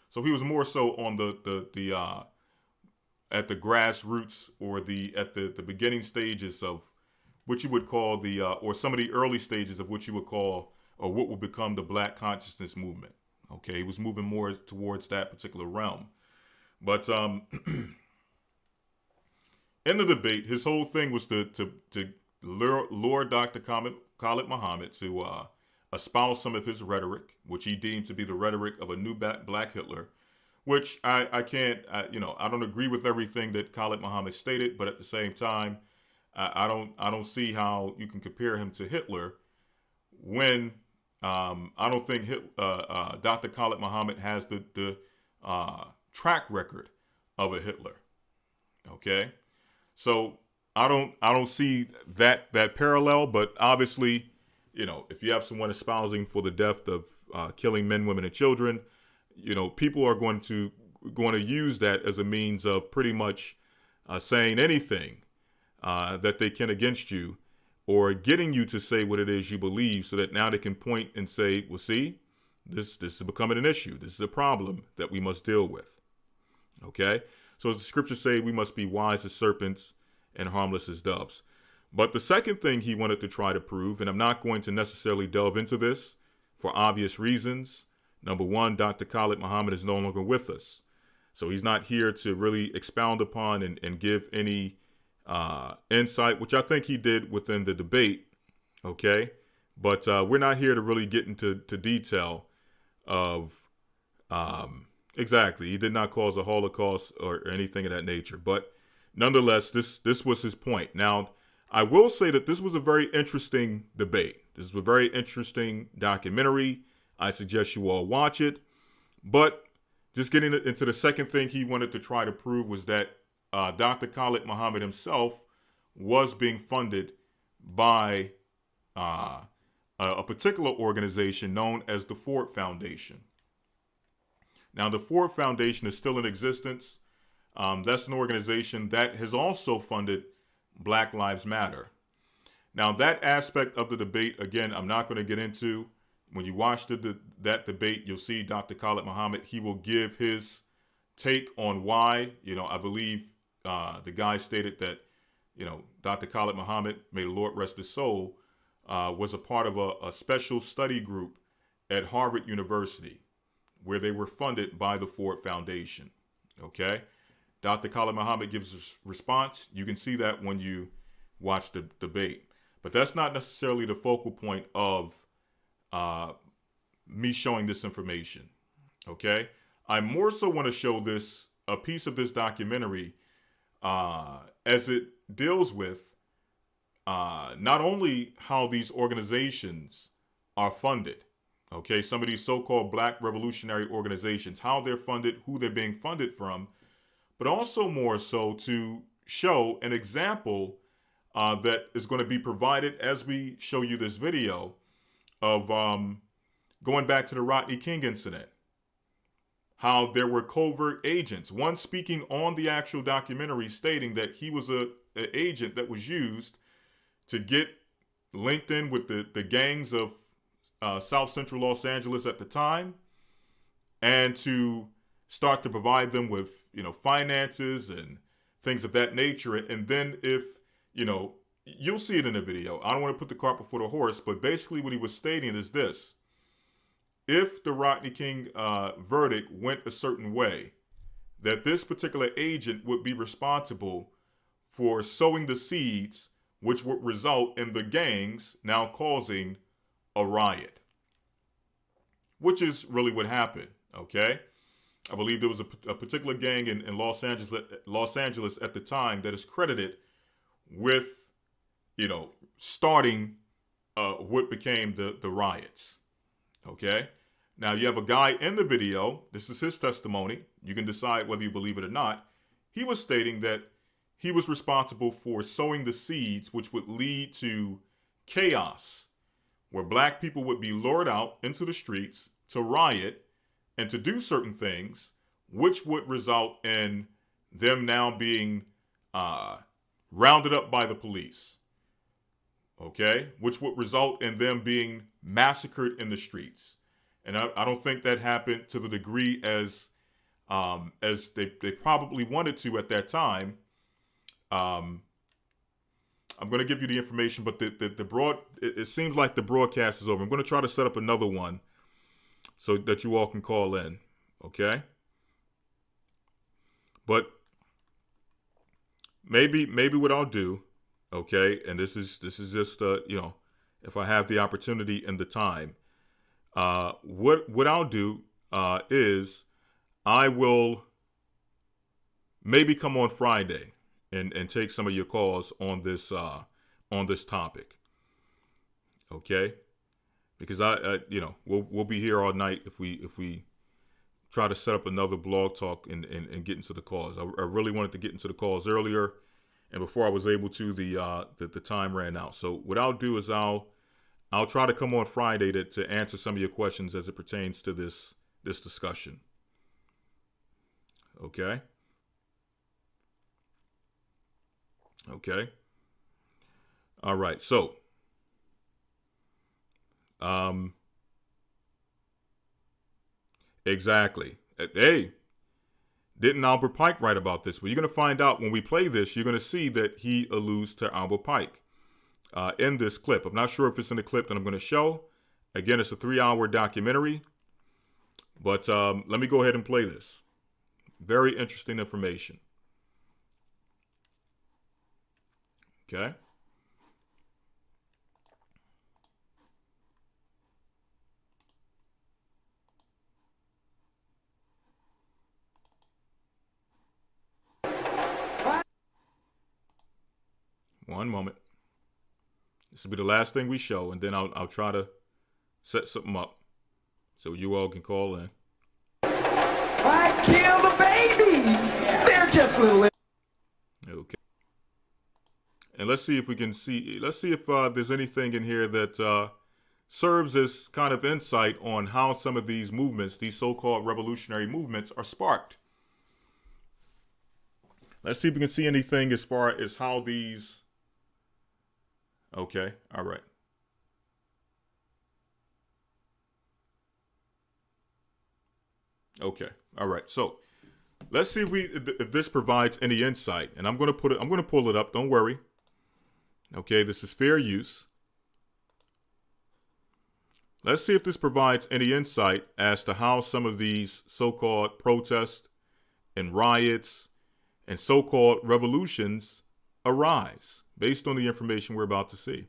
so he was more so on the at the grassroots or at the beginning stages of what you would call or some of the early stages of what you would call or what would become the Black consciousness movement. Okay, he was moving more towards that particular realm, but in the debate, his whole thing was to lure Dr. Khalid Muhammad to espouse some of his rhetoric, which he deemed to be the rhetoric of a new Black Hitler, which I can't, I don't agree with everything that Khalid Muhammad stated, but at the same time, I don't see how you can compare him to Hitler when I don't think Dr. Khalid Muhammad has the track record of a Hitler. Okay, so I don't see that parallel, but obviously, if you have someone espousing for the death of killing men, women, and children, people are going to use that as a means of pretty much saying anything that they can against you, or getting you to say what it is you believe, so that now they can point and say, well, see, this is becoming an issue. This is a problem that we must deal with. Okay? So as the scriptures say, we must be wise as serpents and harmless as doves. But the second thing he wanted to try to prove, and I'm not going to necessarily delve into this for obvious reasons. Number one, Dr. Khalid Muhammad is no longer with us. So he's not here to really expound upon and give any insight, which I think he did within the debate. Okay. But we're not here to really get into detail of exactly. He did not cause a Holocaust or anything of that nature. But nonetheless, this was his point. Now, I will say that this was a very interesting debate. This is a very interesting documentary. I suggest you all watch it. But just getting into the second thing he wanted to try to prove was that Dr. Khalid Muhammad himself was being funded by a particular organization known as the Ford Foundation. Now, the Ford Foundation is still in existence. That's an organization that has also funded Black Lives Matter. Now, that aspect of the debate, again, I'm not going to get into. When you watch that debate, you'll see Dr. Khalid Muhammad. He will give his take on why. I believe the guy stated that, Dr. Khalid Muhammad, may the Lord rest his soul, was a part of a special study group at Harvard University, where they were funded by the Ford Foundation. Okay? Dr. Khalid Muhammad gives a response. You can see that when you watch the debate. But that's not necessarily the focal point of me showing this information. Okay? I more so want to show a piece of this documentary as it deals with not only how these organizations are funded. Okay? Some of these so-called Black revolutionary organizations, how they're funded, who they're being funded from, but also more so to show an example that is going to be provided as we show you this video of going back to the Rodney King incident, how there were covert agents, one speaking on the actual documentary stating that he was an agent that was used to get linked in with the gangs of South Central Los Angeles at the time, and to start to provide them with finances and things of that nature. And then if, you'll see it in the video. I don't want to put the cart before the horse, but basically what he was stating is this. If the Rodney King verdict went a certain way, that this particular agent would be responsible for sowing the seeds, which would result in the gangs now causing a riot, which is really what happened. Okay. I believe there was a particular gang in Los Angeles at the time that is credited with, starting what became the riots. Okay. Now you have a guy in the video. This is his testimony. You can decide whether you believe it or not. He was stating that he was responsible for sowing the seeds which would lead to chaos, where black people would be lured out into the streets to riot and to do certain things, which would result in them now being rounded up by the police. Okay, which would result in them being massacred in the streets. And I don't think that happened to the degree as they probably wanted to at that time. I'm going to give you the information, but it seems like the broadcast is over. I'm going to try to set up another one so that you all can call in. Okay. But maybe what I'll do, okay, and this is just if I have the opportunity and the time, what I'll do is I will maybe come on Friday and take some of your calls on this topic, okay? Because we'll be here all night if we try to set up another blog talk and get into the calls. I really wanted to get into the calls earlier, and before I was able to, the time ran out. So what I'll do is I'll try to come on Friday to answer some of your questions as it pertains to this discussion. Okay. Okay. All right. So, exactly. Hey, didn't Albert Pike write about this? Well, you're going to find out when we play this. You're going to see that he alludes to Albert Pike in this clip. I'm not sure if it's in the clip that I'm going to show. Again, it's a 3-hour documentary. But let me go ahead and play this. Very interesting information. Okay. One moment. This will be the last thing we show, and then I'll try to set something up so you all can call in. Why kill the babies? They're just little. Okay. And let's see if we can see. Let's see if there's anything in here that serves as kind of insight on how some of these movements, these so-called revolutionary movements, are sparked. Let's see if we can see anything as far as how these. Okay. All right. Okay. All right. So let's see if this provides any insight. And I'm going to pull it up. Don't worry. Okay. This is fair use. Let's see if this provides any insight as to how some of these so-called protests and riots and so-called revolutions arise based on the information we're about to see.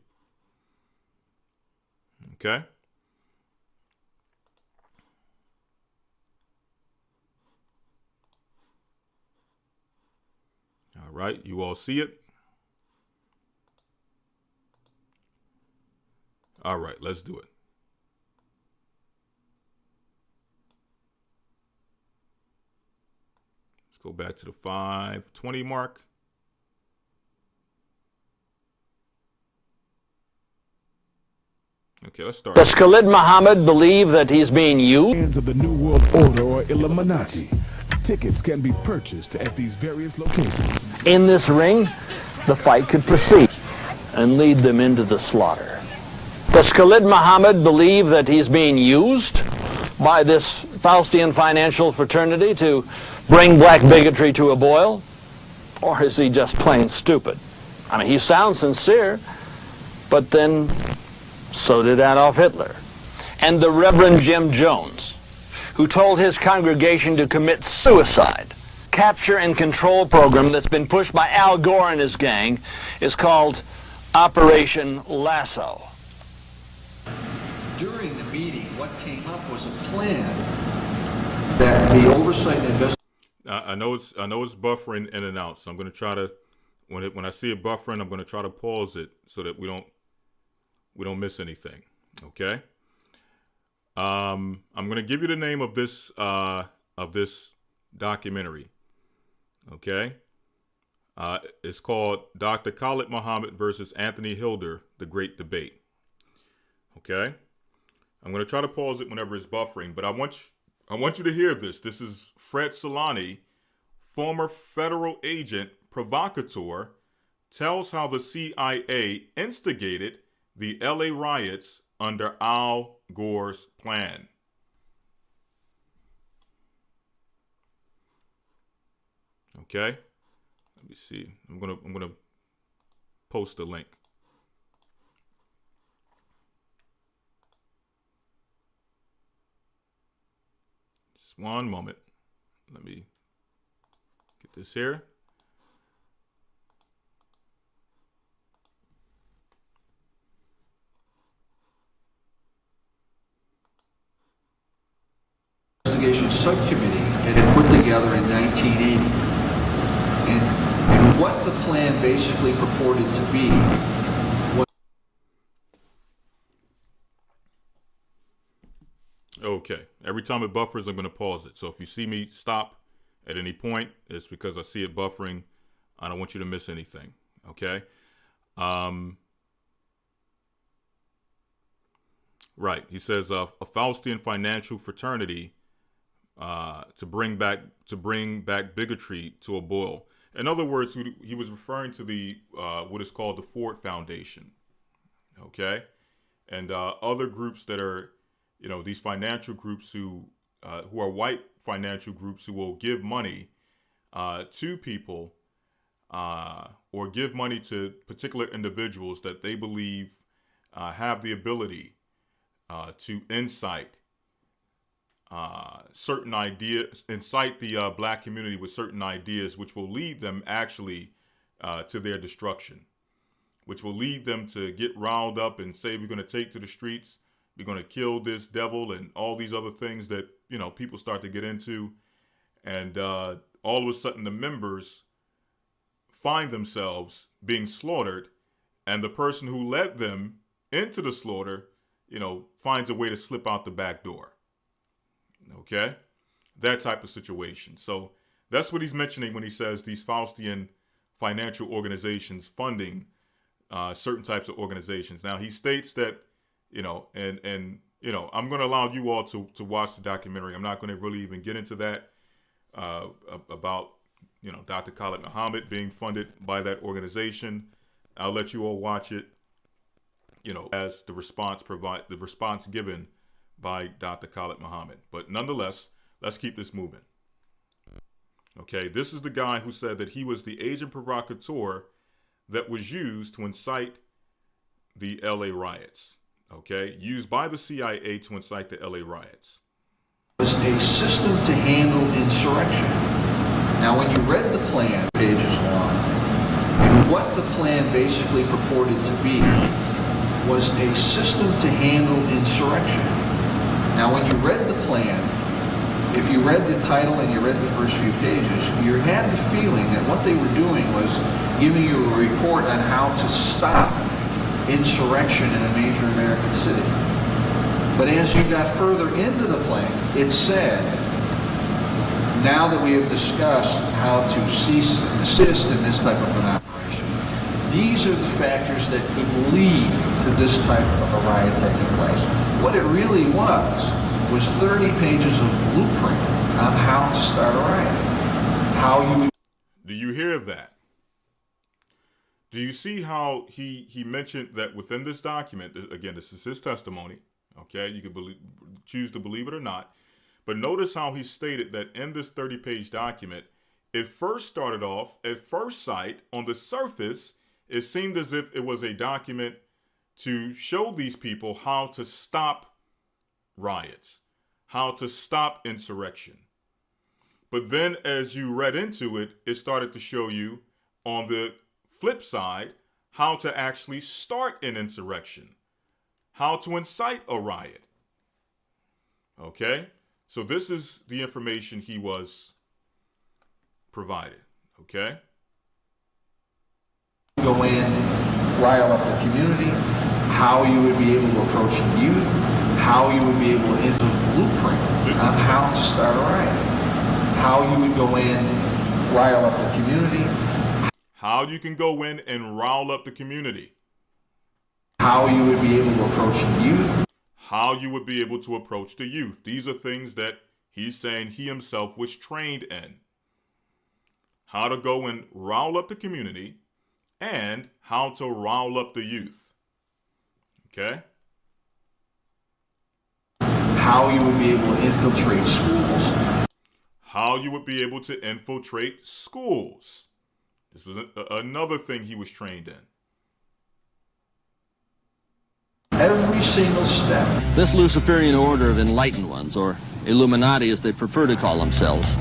Okay. All right, you all see it? All right, let's do it. Let's go back to the 5:20 mark. Okay, let's start. Does Khalid Muhammad believe that he's being used? Of the New World Order or Illuminati. Tickets can be purchased at these various locations. In this ring, the fight could proceed and lead them into the slaughter. Does Khalid Muhammad believe that he's being used by this Faustian financial fraternity to bring black bigotry to a boil? Or is he just plain stupid? I mean, he sounds sincere, but then so did Adolf Hitler. And the Reverend Jim Jones, who told his congregation to commit suicide. Capture and control program that's been pushed by Al Gore and his gang is called Operation Lasso. During the meeting, what came up was a plan that the oversight and investigation. I know it's buffering in and out, so I'm going to try to when I see it buffering, I'm going to try to pause it so that we don't miss anything. Okay. I'm going to give you the name of this documentary. Okay? It's called Dr. Khalid Muhammad versus Anthony Hilder, The Great Debate. Okay? I'm going to try to pause it whenever it's buffering, but I want you to hear this. This is Fred Solani, former federal agent provocateur, tells how the CIA instigated the LA riots under Al Gore's plan. Okay? Let me see. I'm gonna post the link. Just one moment. Let me get this here. Investigation subcommittee had been put together in 1980. And what the plan basically purported to be was... Okay. Every time it buffers, I'm going to pause it. So if you see me stop at any point, it's because I see it buffering. I don't want you to miss anything. Okay? Right. He says a Faustian financial fraternity to bring back bigotry to a boil. In other words, he was referring to the what is called the Ford Foundation. Okay? And other groups that are, these financial groups who are white financial groups who will give money to people or give money to particular individuals that they believe have the ability to incite certain ideas, incite the black community with certain ideas, which will lead them actually to their destruction, which will lead them to get riled up and say, we're going to take to the streets, we're going to kill this devil and all these other things that, people start to get into. And all of a sudden the members find themselves being slaughtered, and the person who led them into the slaughter, finds a way to slip out the back door. Okay? That type of situation. So that's what he's mentioning when he says these Faustian financial organizations funding certain types of organizations. Now, he states that, I'm going to allow you all to watch the documentary. I'm not going to really even get into that about, Dr. Khalid Muhammad being funded by that organization. I'll let you all watch it, as the response given by Dr. Khalid Muhammad. But nonetheless, let's keep this moving. Okay, this is the guy who said that he was the agent provocateur that was used to incite the LA riots. Okay, used by the CIA to incite the LA riots. Was a system to handle insurrection. Now, when you read the plan, pages long, and what the plan basically purported to be was a system to handle insurrection. Now, when you read the plan, if you read the title and you read the first few pages, you had the feeling that what they were doing was giving you a report on how to stop insurrection in a major American city. But as you got further into the plan, it said, now that we have discussed how to cease and desist in this type of an operation, these are the factors that could lead to this type of a riot taking place. What it really was 30 pages of blueprint on how to start a riot. How you would... Do you hear that? Do you see how he mentioned that within this document, again, this is his testimony, okay? You can choose to believe it or not. But notice how he stated that in this 30-page document, it first started off, at first sight, on the surface, it seemed as if it was a document to show these people how to stop riots, how to stop insurrection. But then as you read into it, it started to show you on the flip side how to actually start an insurrection, how to incite a riot. Okay? So this is the information he was provided. Okay? Go in, rile up the community, how you would be able to approach the youth, how you would be able to influence the blueprint on how to start a riot, how you would go in, rile up the community. How you can go in and rile up the community. How you would be able to approach the youth. How you would be able to approach the youth. These are things that he's saying he himself was trained in. How to go and rile up the community and how to rile up the youth. Okay? How you would be able to infiltrate schools. How you would be able to infiltrate schools. This was another thing he was trained in. Every single step. This Luciferian order of enlightened ones, or Illuminati as they prefer to call themselves,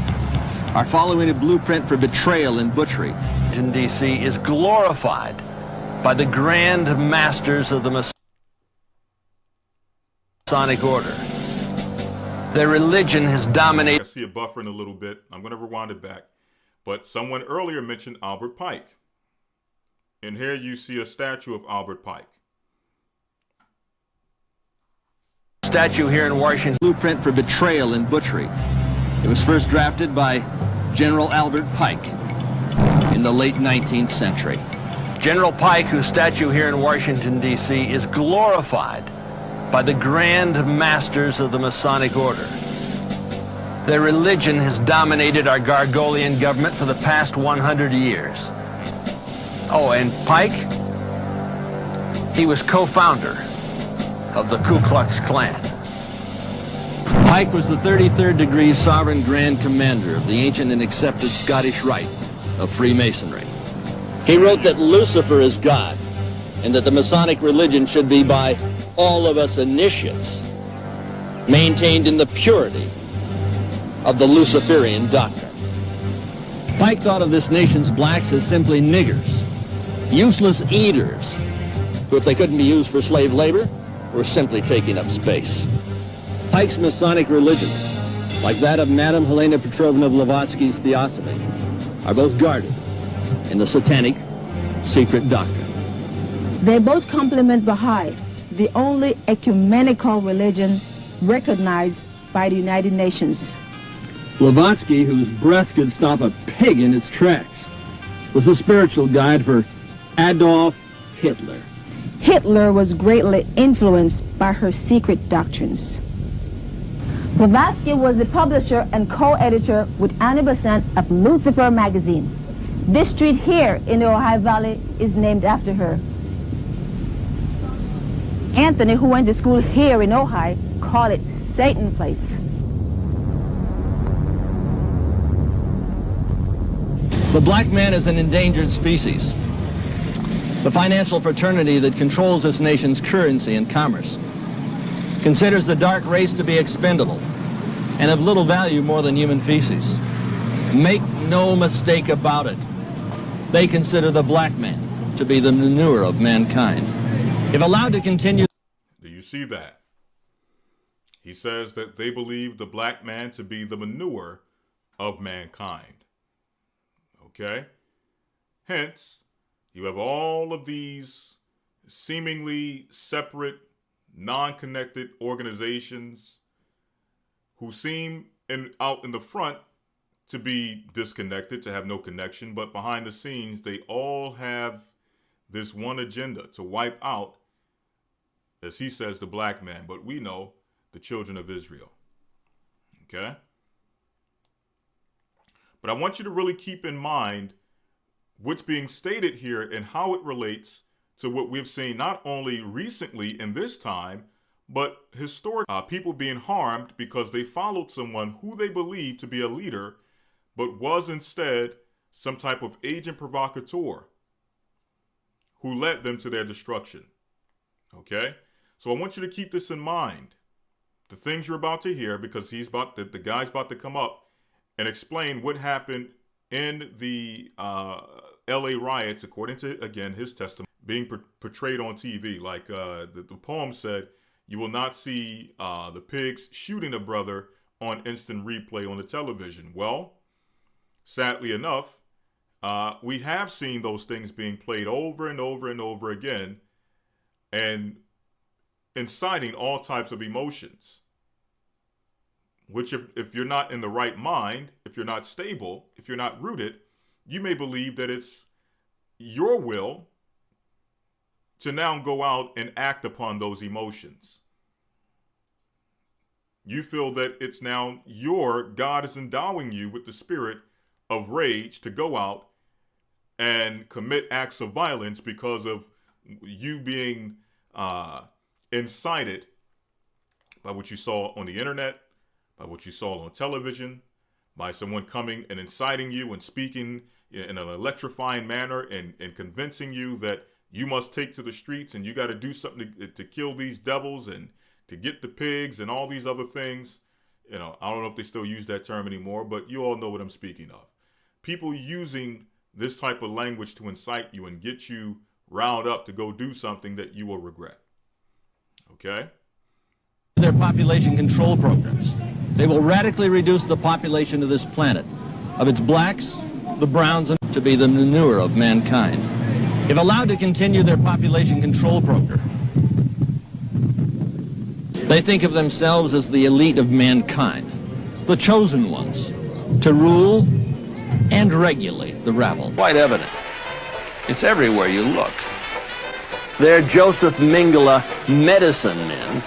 are following a blueprint for betrayal and butchery. In D.C. is glorified by the grand masters of the Masonic order. Their religion has dominated. I see it buffering a little bit. I'm going to rewind it back. But someone earlier mentioned Albert Pike. And here you see a statue of Albert Pike. Statue here in Washington, blueprint for betrayal and butchery. It was first drafted by General Albert Pike in the late 19th century. General Pike, whose statue here in Washington, D.C. is glorified by the grand masters of the Masonic order. Their religion has dominated our Gargolian government for the past 100 years. Oh, and Pike, he was co-founder of the Ku Klux Klan. Pike was the 33rd degree sovereign grand commander of the ancient and accepted Scottish Rite of Freemasonry. He wrote that Lucifer is God, and that the Masonic religion should be by all of us initiates, maintained in the purity of the Luciferian doctrine. Pike thought of this nation's blacks as simply niggers, useless eaters, who, if they couldn't be used for slave labor, were simply taking up space. Pike's Masonic religion, like that of Madame Helena Petrovna Blavatsky's Theosophy, are both guarded in the satanic secret doctrine. They both complement Baha'i, the only ecumenical religion recognized by the United Nations. Blavatsky, whose breath could stop a pig in its tracks, was a spiritual guide for Adolf Hitler. Hitler was greatly influenced by her secret doctrines. Blavatsky was the publisher and co-editor with Annie Besant of Lucifer magazine. This street here in the Ohio Valley is named after her. Anthony, who went to school here in Ohio, called it Satan Place. The black man is an endangered species. The financial fraternity that controls this nation's currency and commerce considers the dark race to be expendable and of little value more than human feces. Make no mistake about it. They consider the black man to be the manure of mankind. If allowed to continue... Do you see that? He says that they believe the black man to be the manure of mankind. Okay? Hence, you have all of these seemingly separate, non-connected organizations who seem out in the front to be disconnected, to have no connection, but behind the scenes, they all have this one agenda to wipe out, as he says, the black man, but we know the children of Israel. Okay? But I want you to really keep in mind what's being stated here and how it relates to what we've seen not only recently in this time, but historically, people being harmed because they followed someone who they believed to be a leader, but was instead some type of agent provocateur who led them to their destruction. Okay? So I want you to keep this in mind. The things you're about to hear, because the guy's about to come up and explain what happened in the LA riots, according to, again, his testimony, being portrayed on TV. Like the poem said, you will not see the pigs shooting a brother on instant replay on the television. Well, sadly enough, we have seen those things being played over and over and over again. And inciting all types of emotions, which if you're not in the right mind, if you're not stable, if you're not rooted, you may believe that it's your will to now go out and act upon those emotions. You feel that it's now God is endowing you with the spirit of rage to go out and commit acts of violence because of you being incited by what you saw on the internet, by what you saw on television, by someone coming and inciting you and speaking in an electrifying manner and convincing you that you must take to the streets and you got to do something to kill these devils and to get the pigs and all these other things. I don't know if they still use that term anymore, but you all know what I'm speaking of. People using this type of language to incite you and get you riled up to go do something that you will regret. Okay? Their population control programs. They will radically reduce the population of this planet, of its blacks, the browns, and to be the manure of mankind. If allowed to continue their population control program, they think of themselves as the elite of mankind, the chosen ones, to rule and regulate the rabble. Quite evident. It's everywhere you look. They're Joseph Mengele medicine men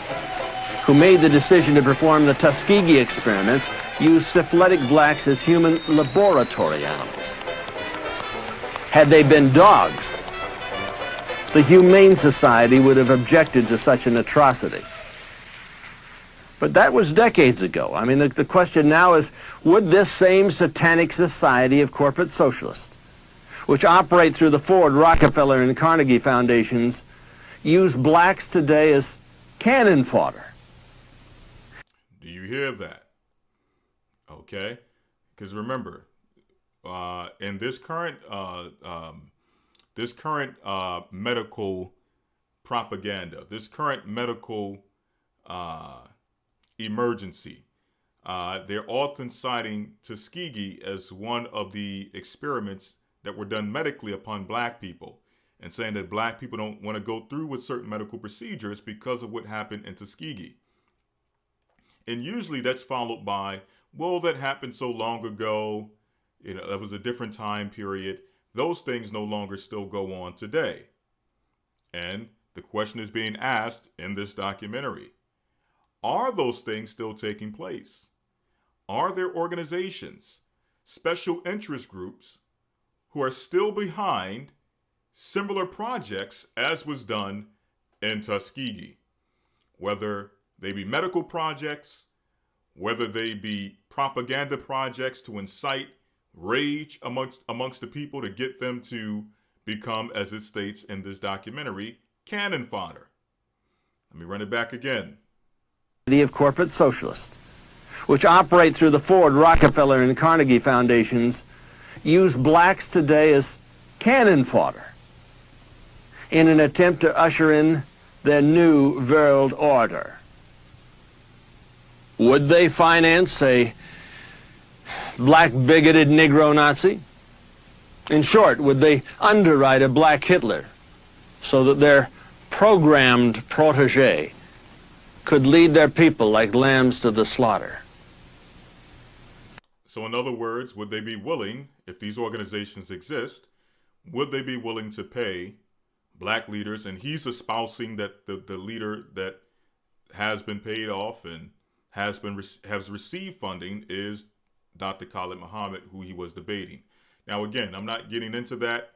who made the decision to perform the Tuskegee experiments, use syphilitic blacks as human laboratory animals. Had they been dogs, the Humane Society would have objected to such an atrocity. But that was decades ago. I mean, the question now is, would this same satanic society of corporate socialists, which operate through the Ford, Rockefeller, and Carnegie foundations, use blacks today as cannon fodder? Do you hear that? Okay? Because remember, in this current medical propaganda, this current medical emergency, they're often citing Tuskegee as one of the experiments that were done medically upon black people, and saying that black people don't want to go through with certain medical procedures because of what happened in Tuskegee. And usually that's followed by, well, that happened so long ago, that was a different time period. Those things no longer still go on today. And the question is being asked in this documentary, are those things still taking place? Are there organizations, special interest groups, who are still behind similar projects as was done in Tuskegee? Whether they be medical projects, whether they be propaganda projects to incite rage amongst the people to get them to become, as it states in this documentary, cannon fodder. Let me run it back again. Of corporate socialists, which operate through the Ford, Rockefeller, and Carnegie foundations, use blacks today as cannon fodder in an attempt to usher in their new world order. Would they finance a black bigoted Negro Nazi? In short, would they underwrite a black Hitler so that their programmed protege could lead their people like lambs to the slaughter? So in other words, would they be willing, if these organizations exist, would they be willing to pay black leaders? And he's espousing that the leader that has been paid off and has received funding is Dr. Khalid Muhammad, who he was debating. Now, again, I'm not getting into that.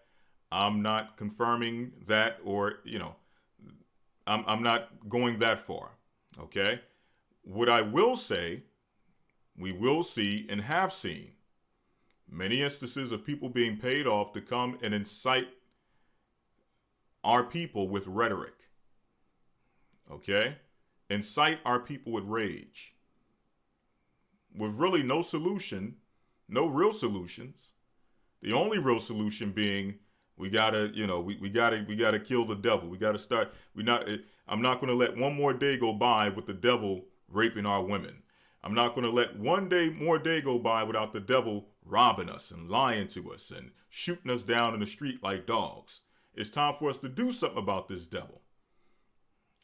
I'm not confirming that, or, I'm not going that far. Okay? What I will say, we will see and have seen many instances of people being paid off to come and incite our people with rhetoric. Okay? Incite our people with rage. With really no solution, no real solutions. The only real solution being we gotta kill the devil. We gotta start. I'm not gonna let one more day go by with the devil raping our women. I'm not gonna let one more day go by without the devil robbing us and lying to us and shooting us down in the street like dogs. It's time for us to do something about this devil.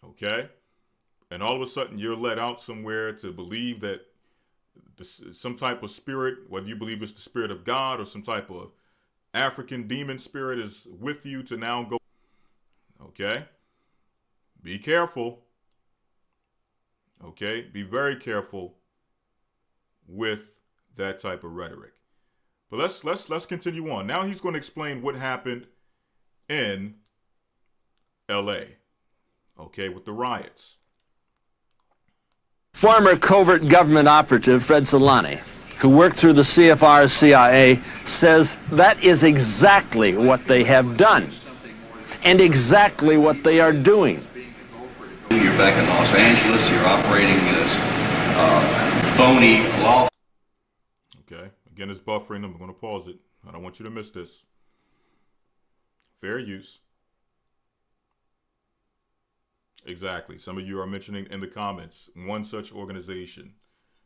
Okay? and all of a sudden you're let out somewhere to believe that some type of spirit, whether you believe it's the spirit of God or some type of African demon spirit, is with you to now go. Okay? Be careful. Okay? Be very careful with that type of rhetoric. But let's continue on. Now he's going to explain what happened in LA. Okay, with the riots. Former covert government operative Fred Solani, who worked through the CFR CIA, says that is exactly what they have done and exactly what they are doing. You're back in Los Angeles, you're operating this phony law. Okay, again, it's buffering. I'm going to pause it. I don't want you to miss this. Fair use. Exactly. Some of you are mentioning in the comments one such organization,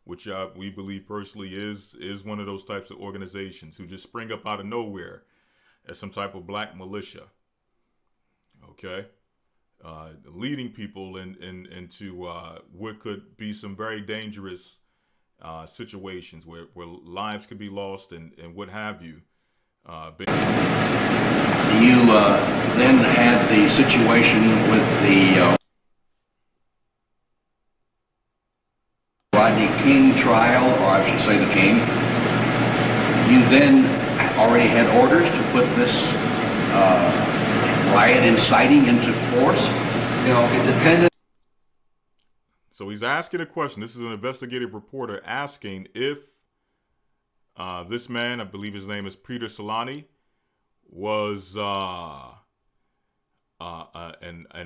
which we believe personally is one of those types of organizations who just spring up out of nowhere as some type of black militia. Okay, leading people into what could be some very dangerous situations where lives could be lost and what have you. You then had the situation with the Rodney King trial, or I should say the King. You then already had orders to put this riot inciting into force. You know, it depended. So he's asking a question. This is an investigative reporter asking if this man, I believe his name is Peter Solani, was an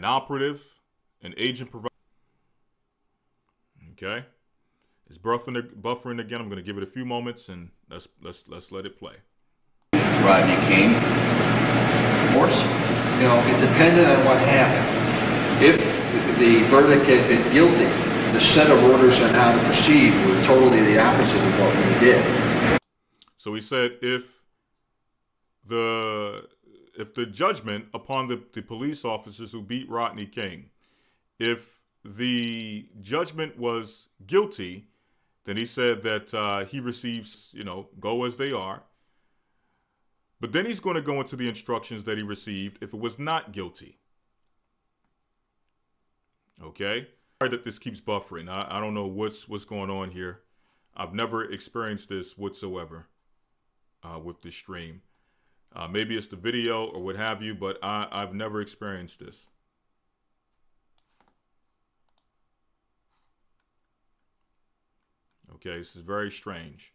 operative, an agent provider. Okay. It's buffering again. I'm going to give it a few moments and let's let it play. Rodney King. Of course, you know, it depended on what happened. If the verdict had been guilty, the set of orders on how to proceed were totally the opposite of what we did. So he said if the judgment upon the police officers who beat Rodney King, if the judgment was guilty, then he said that he receives, go as they are. But then he's going to go into the instructions that he received if it was not guilty. Okay? Sorry that this keeps buffering. I don't know what's going on here. I've never experienced this whatsoever with this stream. Maybe it's the video or what have you, but I've never experienced this. Okay, this is very strange.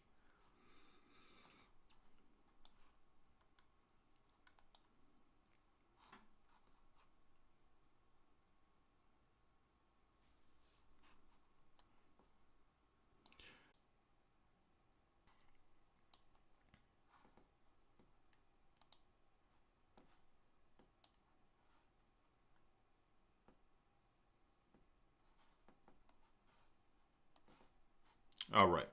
All right.